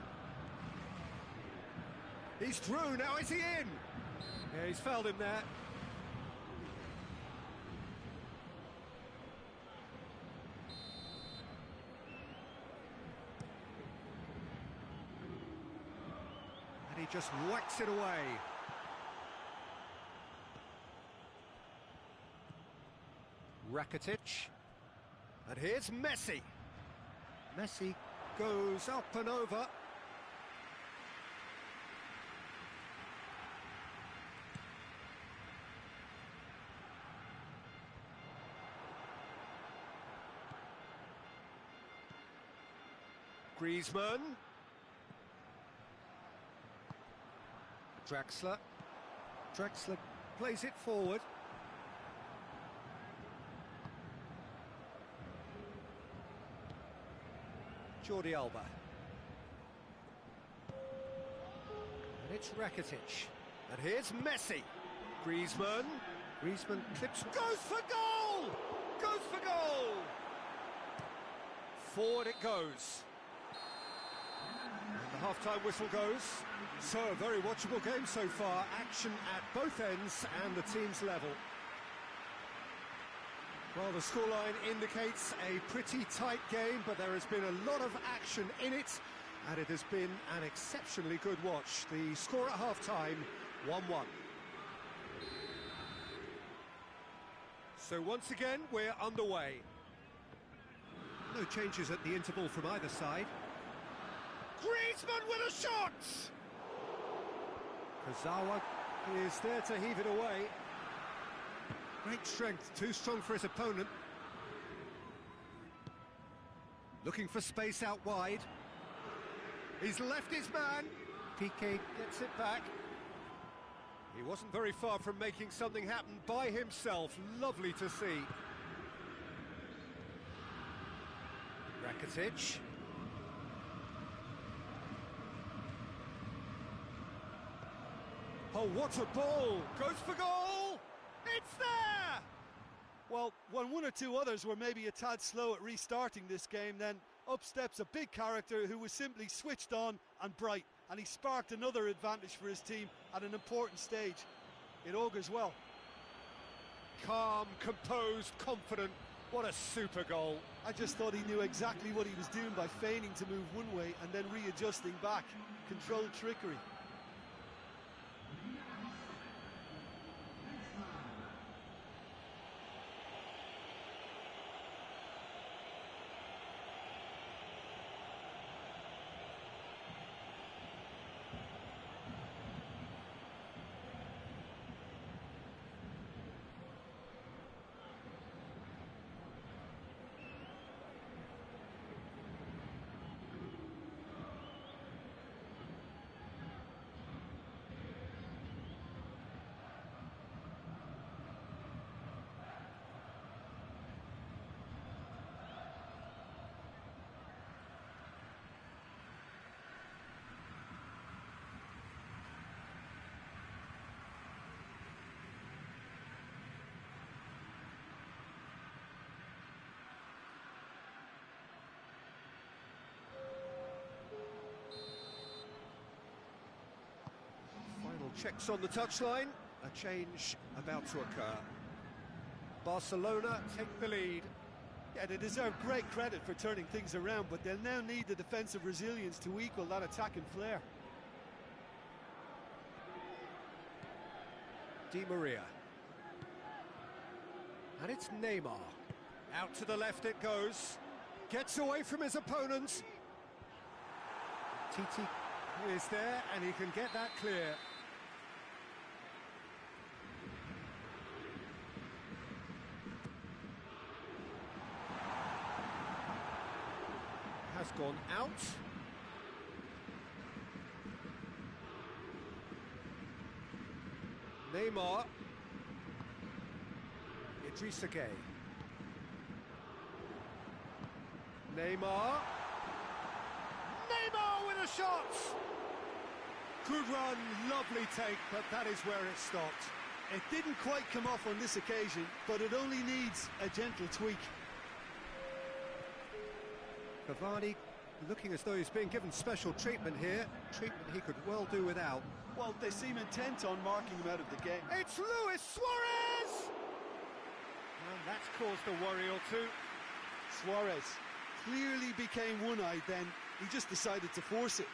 He's through, now is he in? Yeah, he's fouled him there. And he just whacks it away. Rakitic. And here's Messi. Messi goes up and over. Griezmann. Draxler. Draxler plays it forward. Jordi Alba. And it's Rakitic. And here's Messi. Griezmann. Griezmann clips, goes for goal! Goes for goal! Forward it goes. And the half-time whistle goes. So, a very watchable game so far. Action at both ends and the team's level. Well, the scoreline indicates a pretty tight game, but there has been a lot of action in it, and it has been an exceptionally good watch. The score at half-time, 1-1. So once again, we're underway. No changes at the interval from either side. Griezmann with a shot! Kurzawa is there to heave it away. Great strength, too strong for his opponent. Looking for space out wide. He's left his man. Piqué gets it back. He wasn't very far from making something happen by himself. Lovely to see. Rakitic. Oh, what a ball! Goes for goal! It's there! Well, when one or two others were maybe a tad slow at restarting this game, then up steps a big character who was simply switched on and bright, and he sparked another advantage for his team at an important stage. It augurs well. Calm, composed, confident. What a super goal. I just thought he knew exactly what he was doing by feigning to move one way and then readjusting back. Controlled trickery. Checks on the touchline, a change about to occur. Barcelona take the lead. Yeah, they deserve great credit for turning things around, but they'll now need the defensive resilience to equal that attacking flair. Di Maria. And it's Neymar. Out to the left it goes. Gets away from his opponent. Titi is there and he can get that clear. Has gone out. Neymar. Idrissa Gueye. Neymar. Neymar with a shot! Good run, lovely take, but that is where it stopped. It didn't quite come off on this occasion, but it only needs a gentle tweak. Cavani looking as though he's being given special treatment here, treatment he could well do without. Well, they seem intent on marking him out of the game. It's Luis Suarez! And that's caused a worry or two. Suarez clearly became one-eyed then. He just decided to force it.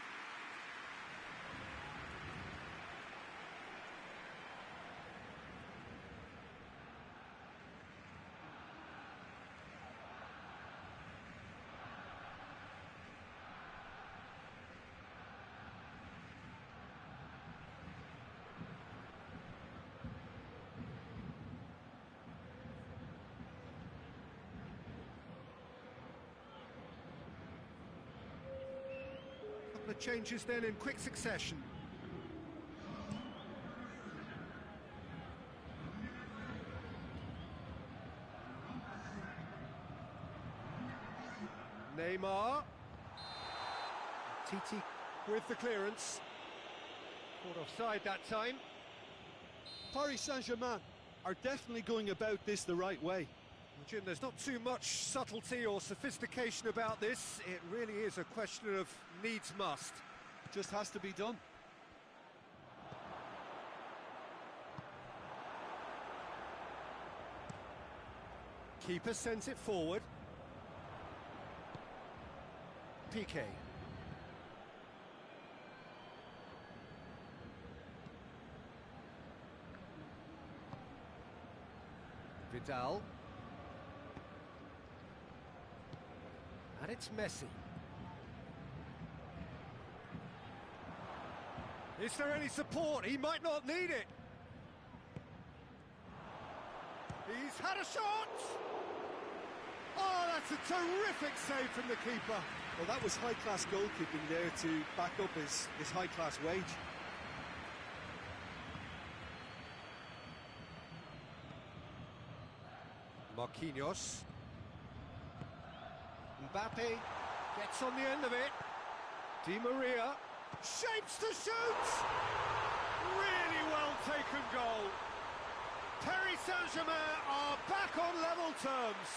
The changes then in quick succession. Neymar. TT with the clearance. Caught offside that time. Paris Saint-Germain are definitely going about this the right way. Jim, there's not too much subtlety or sophistication about this. It really is a question of needs must. Just has to be done. Keeper sends it forward. Piqué. Vidal. And it's Messi. Is there any support? He might not need it. He's had a shot! Oh, that's a terrific save from the keeper. Well, that was high-class goalkeeping there to back up his high-class wage. Marquinhos. Mbappe gets on the end of it. Di Maria shapes to shoot! Really well taken goal. Paris Saint-Germain are back on level terms.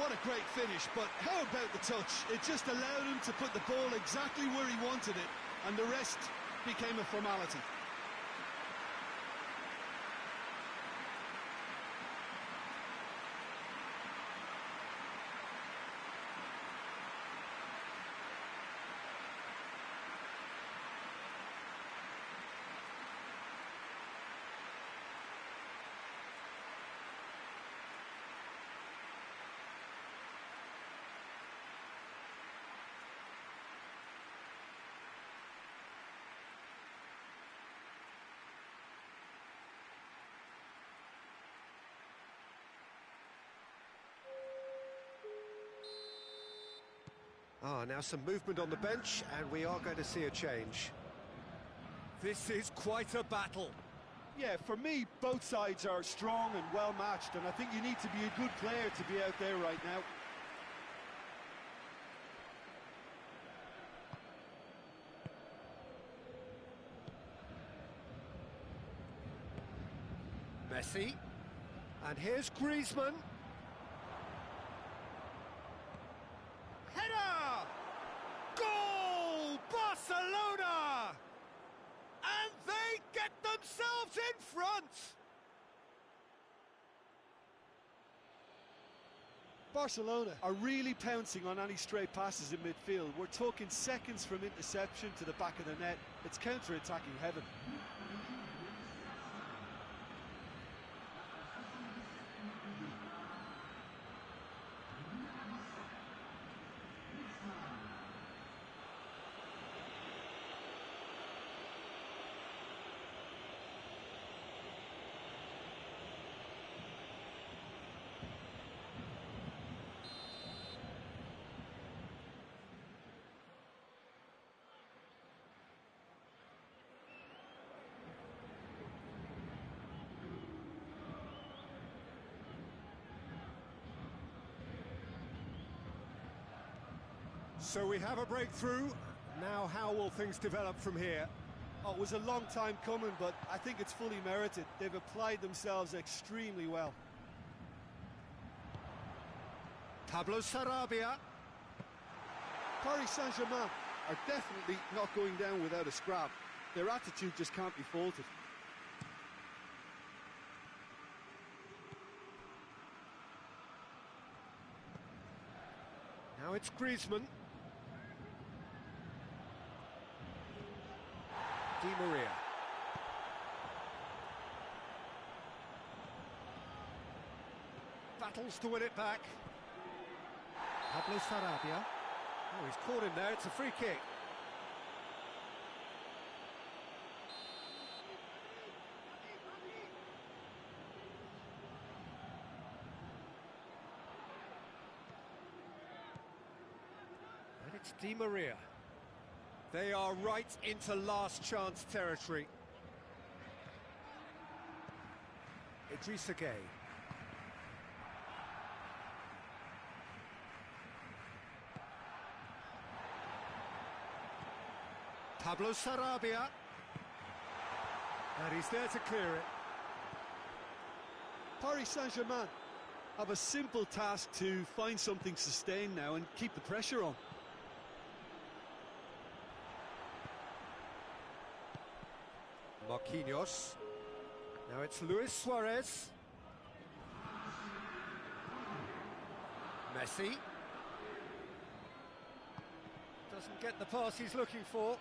What a great finish, but how about the touch? It just allowed him to put the ball exactly where he wanted it, and the rest became a formality. Now some movement on the bench, and we are going to see a change. This is quite a battle. Yeah, for me, both sides are strong and well matched, and I think you need to be a good player to be out there right now. Messi. And here's Griezmann. Header! Goal! Barcelona! And they get themselves in front! Barcelona are really pouncing on any stray passes in midfield. We're talking seconds from interception to the back of the net. It's counter-attacking heaven. So we have a breakthrough. Now how will things develop from here? Oh, it was a long time coming, but I think it's fully merited. They've applied themselves extremely well. Pablo Sarabia. Paris Saint-Germain are definitely not going down without a scrap. Their attitude just can't be faulted. Now it's Griezmann. Di Maria. Battles to win it back. Pablo Sarabia. Oh, he's caught him there, it's a free kick. And it's Di Maria. They are right into last chance territory. Idrissa Gueye. Pablo Sarabia. And he's there to clear it. Paris Saint-Germain have a simple task to find something sustained now and keep the pressure on. Marquinhos. Now it's Luis Suarez. Messi. Doesn't get the pass he's looking for.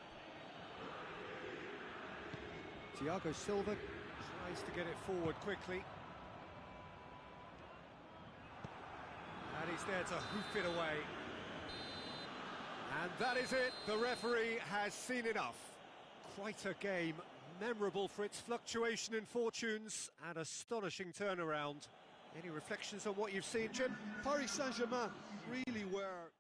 Thiago Silva tries to get it forward quickly. And he's there to hoof it away. And that is it. The referee has seen enough. Quite a game. Memorable for its fluctuation in fortunes and astonishing turnaround. Any reflections on what you've seen, Jim? Paris Saint-Germain really were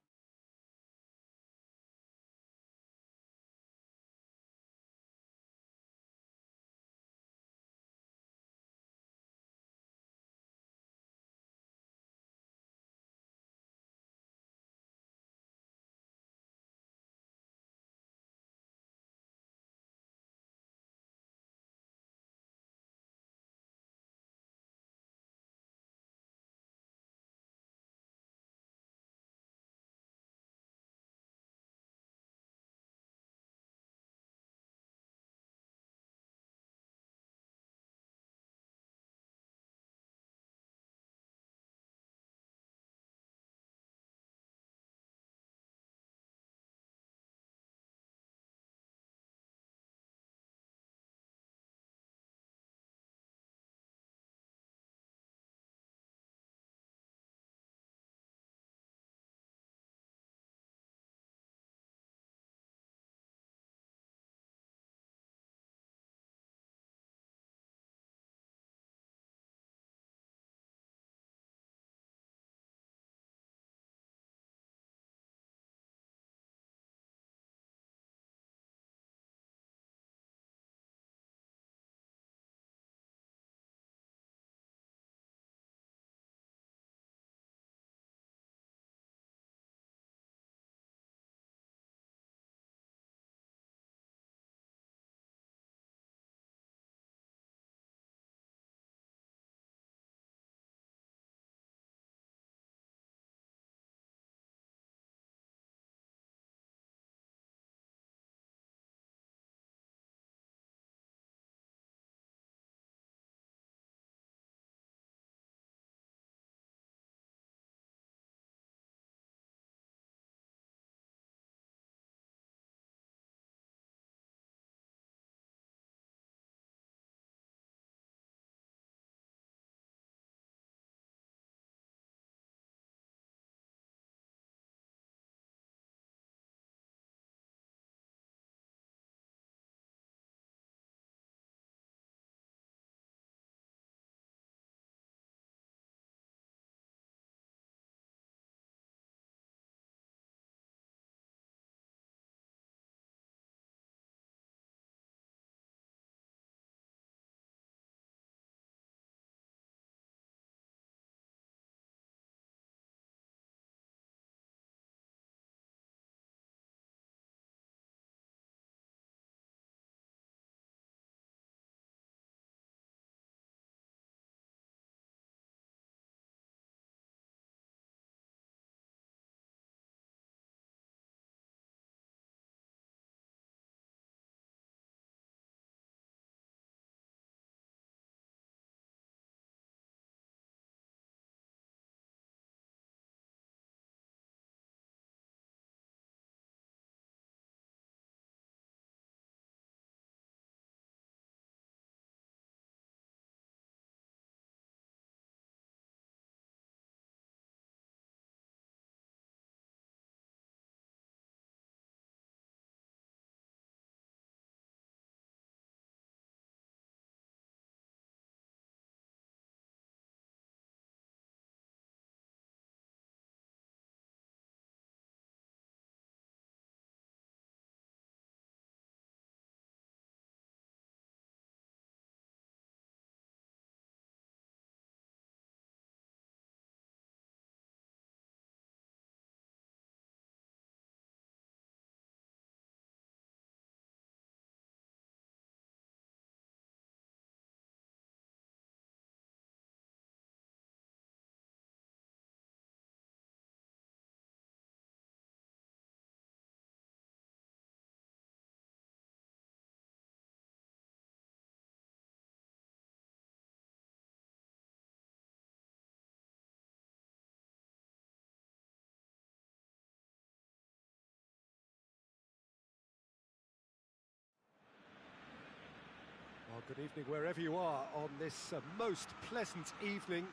Good evening wherever you are on this most pleasant evening.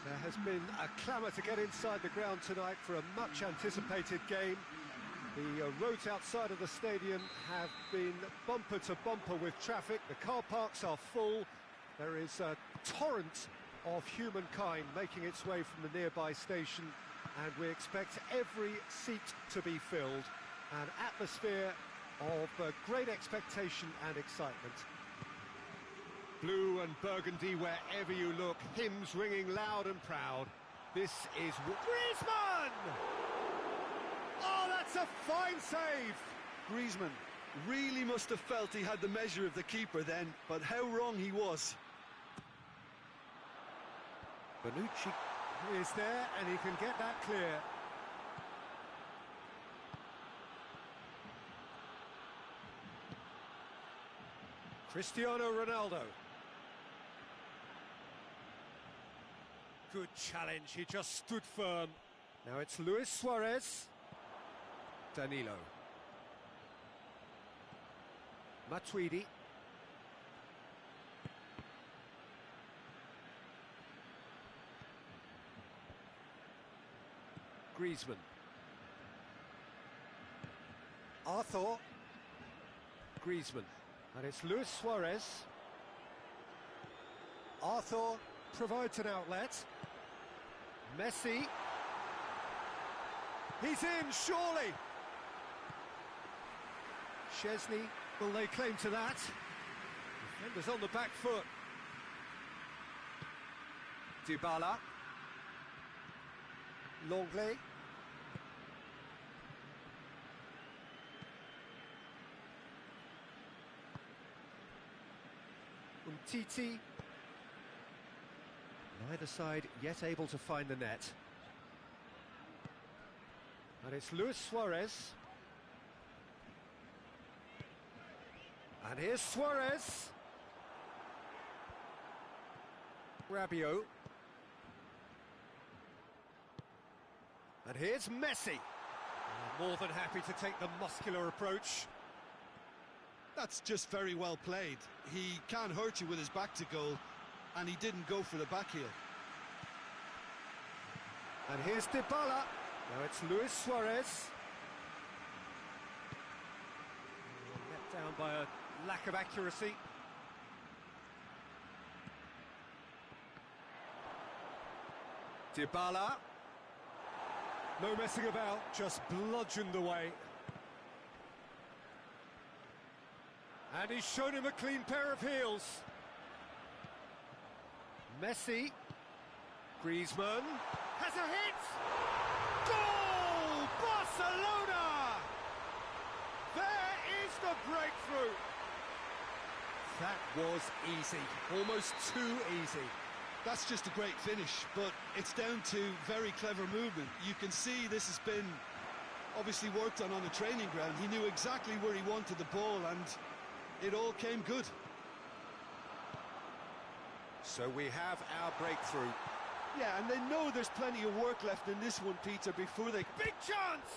There has been a clamour to get inside the ground tonight for a much anticipated game. The roads outside of the stadium have been bumper to bumper with traffic. The car parks are full. There is a torrent of humankind making its way from the nearby station, and we expect every seat to be filled. An atmosphere of great expectation and excitement. Blue and burgundy wherever you look, hymns ringing loud and proud. This is Griezmann! Oh, that's a fine save! Griezmann really must have felt he had the measure of the keeper then, but how wrong he was. Bonucci is there and he can get that clear. Cristiano Ronaldo. Good challenge, he just stood firm. Now it's Luis Suarez. Danilo. Matuidi. Griezmann. Arthur. Griezmann. And it's Luis Suarez. Arthur provides an outlet. Messi. He's in, surely. Szczesny, will they claim to that? Defenders on the back foot. Dybala. Longley. Umtiti. Neither side yet able to find the net. And it's Luis Suarez. And here's Suarez. Rabiot. And here's Messi. More than happy to take the muscular approach. That's just very well played. He can't hurt you with his back to goal, and he didn't go for the back heel. And here's Dybala. Now it's Luis Suarez. Let down by a lack of accuracy. Dybala. No messing about, just bludgeoned away. And he's shown him a clean pair of heels. Messi. Griezmann. Has a hit! Goal! Barcelona! There is the breakthrough. That was easy, almost too easy. That's just a great finish, but it's down to very clever movement. You can see this has been obviously worked on the training ground. He knew exactly where he wanted the ball, and it all came good. So we have our breakthrough. Yeah, and they know there's plenty of work left in this one, Peter, before they... Big chance!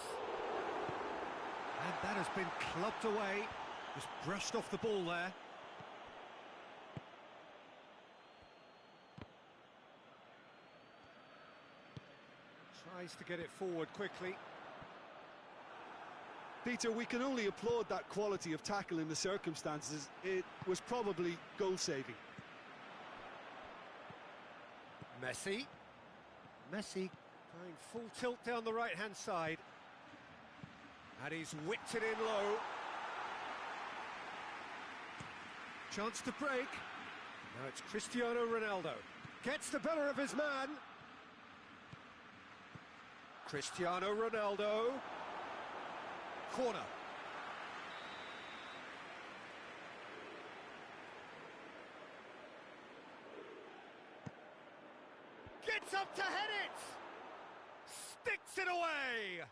And that has been clubbed away. Just brushed off the ball there. Tries to get it forward quickly. Peter, we can only applaud that quality of tackle in the circumstances. It was probably goal-saving. Messi. Messi going full tilt down the right-hand side. And he's whipped it in low. Chance to break. Now it's Cristiano Ronaldo. Gets the better of his man. Cristiano Ronaldo. Corner. Gets up to head it! Sticks it away!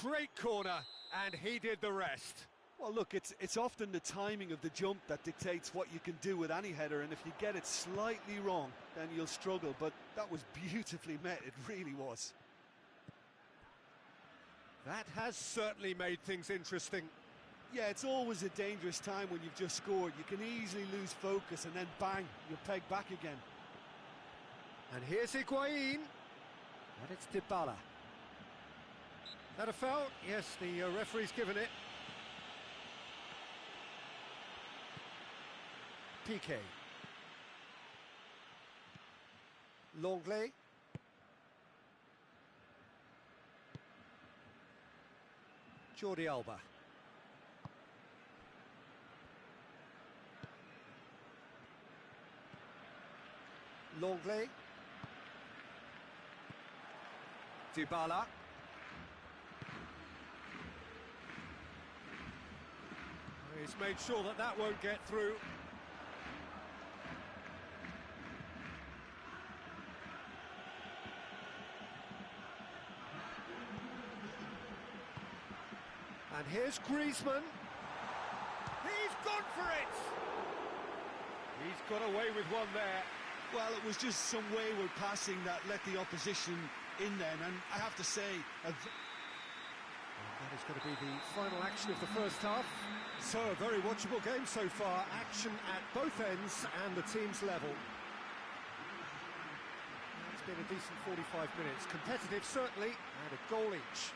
Great corner, and he did the rest. Well, look, it's often the timing of the jump that dictates what you can do with any header, and if you get it slightly wrong, then you'll struggle, but that was beautifully met, it really was. That has certainly made things interesting. Yeah, it's always a dangerous time when you've just scored. You can easily lose focus and then bang, you're pegged back again. And here's Higuain. And it's Dybala. That a foul? Yes, the referee's given it. Piqué. Longley. Jordi Alba. Longley. Dybala. He's made sure that that won't get through. And here's Griezmann. He's gone for it! He's got away with one there. Well, it was just some wayward passing that let the opposition in then, and I have to say... And that is going to be the final action of the first half. So, a very watchable game so far. Action at both ends and the team's level. It's been a decent 45 minutes. Competitive, certainly, and a goal each.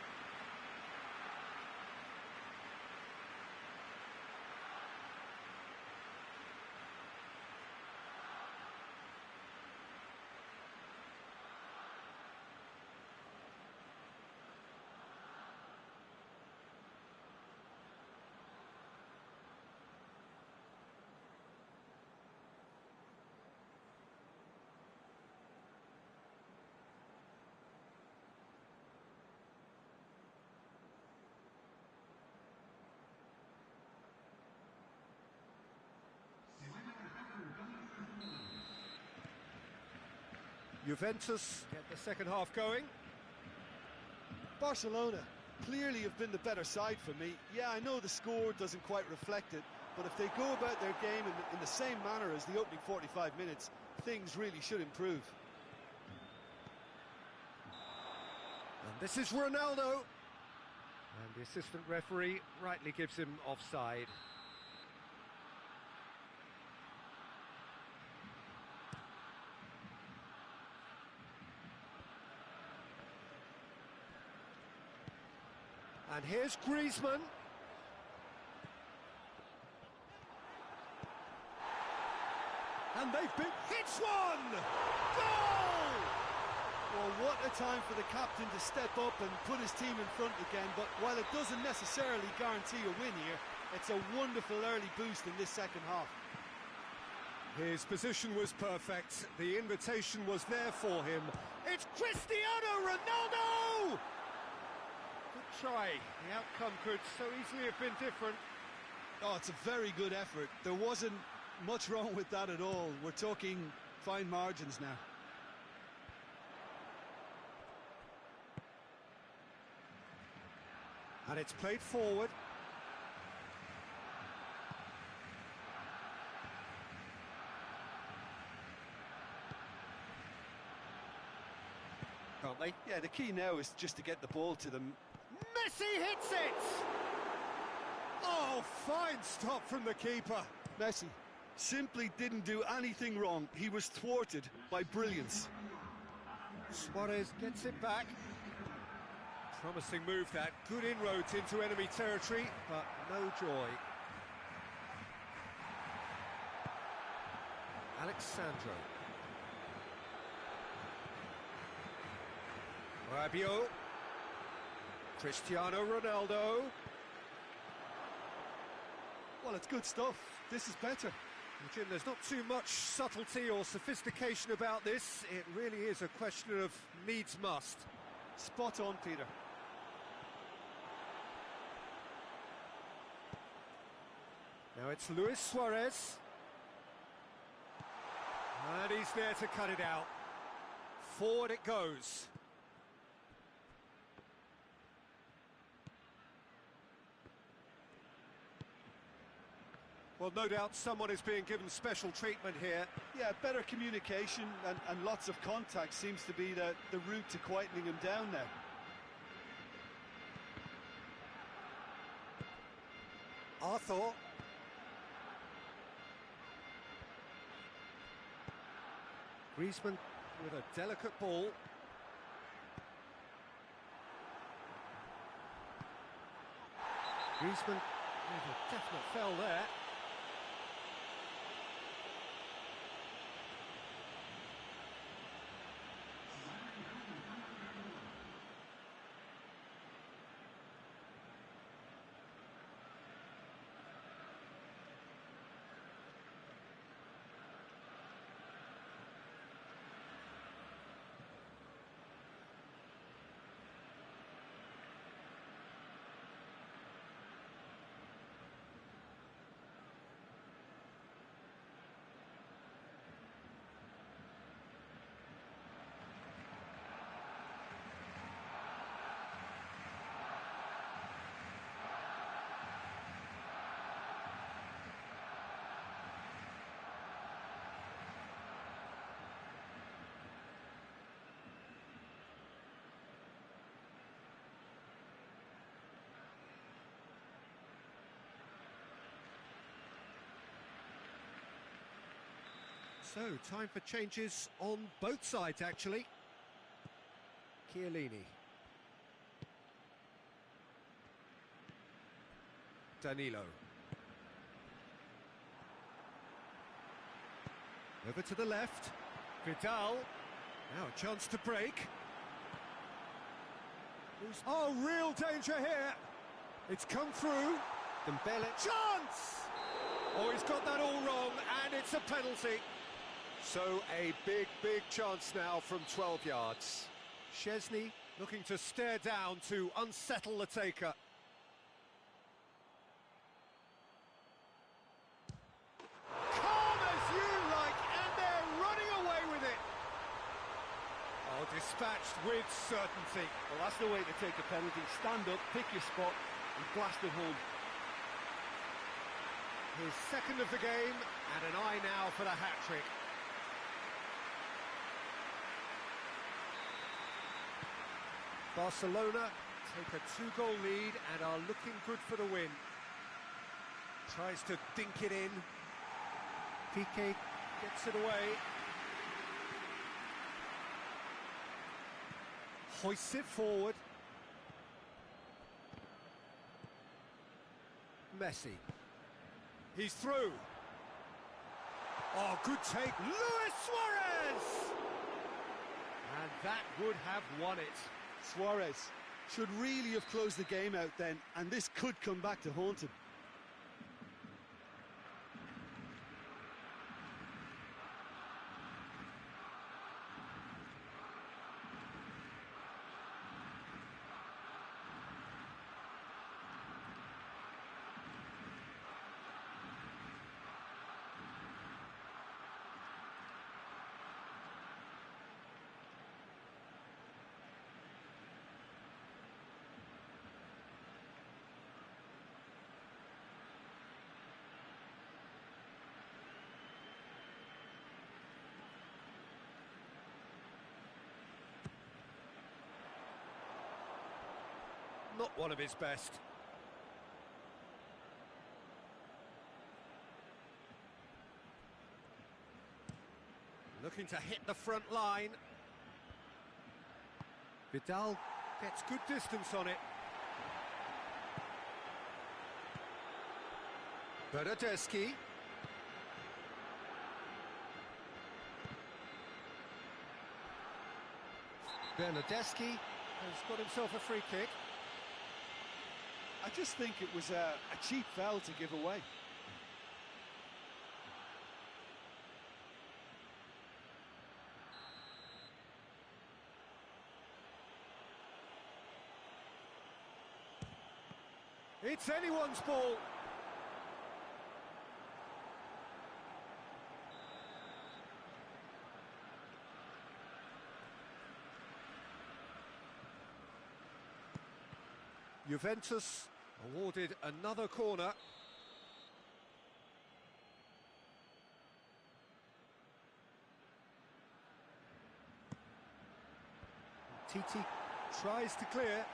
Juventus get the second half going. Barcelona clearly have been the better side for me. Yeah, I know the score doesn't quite reflect it, but if they go about their game in the same manner as the opening 45 minutes, things really should improve. And this is Ronaldo. And the assistant referee rightly gives him offside. And here's Griezmann. And they've been... hits one! Goal! Well, what a time for the captain to step up and put his team in front again, but while it doesn't necessarily guarantee a win here, it's a wonderful early boost in this second half. His position was perfect. The invitation was there for him. It's Cristiano Ronaldo! Good try. The outcome could so easily have been different. Oh, it's a very good effort. There wasn't much wrong with that at all. We're talking fine margins now. And it's played forward. Can't they? Yeah, the key now is just to get the ball to them. Messi hits it! Oh, fine stop from the keeper. Messi simply didn't do anything wrong. He was thwarted by brilliance. Suarez gets it back. Promising move that. Good inroads into enemy territory, but no joy. Alexandro. Rabiot. Cristiano Ronaldo. Well, it's good stuff. This is better. Well, Jim, there's not too much subtlety or sophistication about this. It really is a question of needs must. Spot on, Peter. Now it's Luis Suarez. And he's there to cut it out. Forward it goes. Well, no doubt someone is being given special treatment here. Yeah, better communication and lots of contact seems to be the route to quietening him down now. Arthur. Griezmann with a delicate ball. Griezmann with a definite foul there. So, time for changes on both sides, actually. Chiellini. Danilo. Over to the left. Vidal. Now a chance to break. Oh, real danger here. It's come through. Dembele. Chance! Oh, he's got that all wrong, and it's a penalty. So a big, big chance now from 12 yards. Szczesny looking to stare down to unsettle the taker. Calm as you like, and they're running away with it. Oh, dispatched with certainty. Well, that's the way to take a penalty. Stand up, pick your spot, and blast it home. His second of the game, and an eye now for the hat-trick. Barcelona take a 2-goal lead and are looking good for the win. Tries to dink it in. Piqué gets it away. Hoists it forward. Messi. He's through. Oh, good take. Luis Suarez! And that would have won it. Suarez should really have closed the game out then, and this could come back to haunt him. Not one of his best. Looking to hit the front line. Vidal gets good distance on it. Bernardeschi. Bernardeschi has got himself a free kick. I just think it was a cheap foul to give away. It's anyone's ball. Juventus awarded another corner. Titi tries to clear.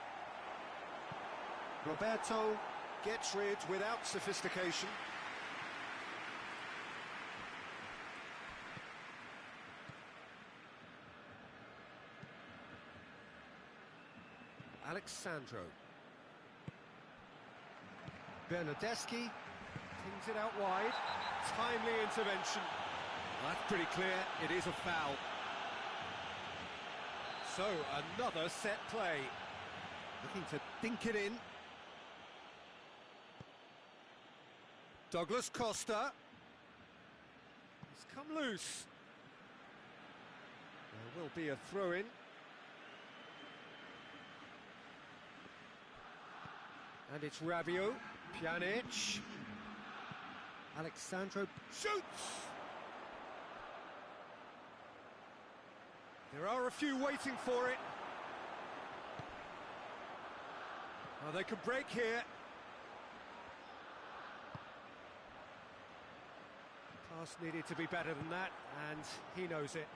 Roberto Gets rid without sophistication. Alexandro. Bernardeschi pings it out wide. Timely intervention. Well, that's pretty clear. It is a foul. So, another set play. Looking to dink it in. Douglas Costa. He's come loose. There will be a throw-in. And it's Rabiot. Pjanic. Alexandro shoots! There are a few waiting for it. Oh, they could break here. Pass needed to be better than that, and he knows it.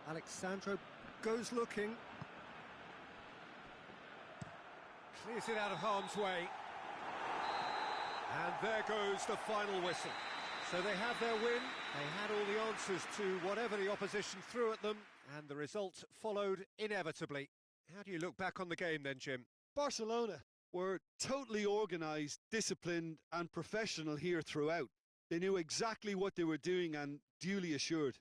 Alexandro goes looking. Clears it out of harm's way. And there goes the final whistle. So they have their win. They had all the answers to whatever the opposition threw at them, and the result followed inevitably. How do you look back on the game then, Jim? Barcelona were totally organised, disciplined and professional here throughout. They knew exactly what they were doing and duly assured.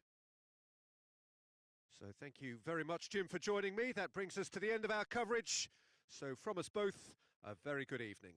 So thank you very much, Jim, for joining me. That brings us to the end of our coverage. So from us both, a very good evening.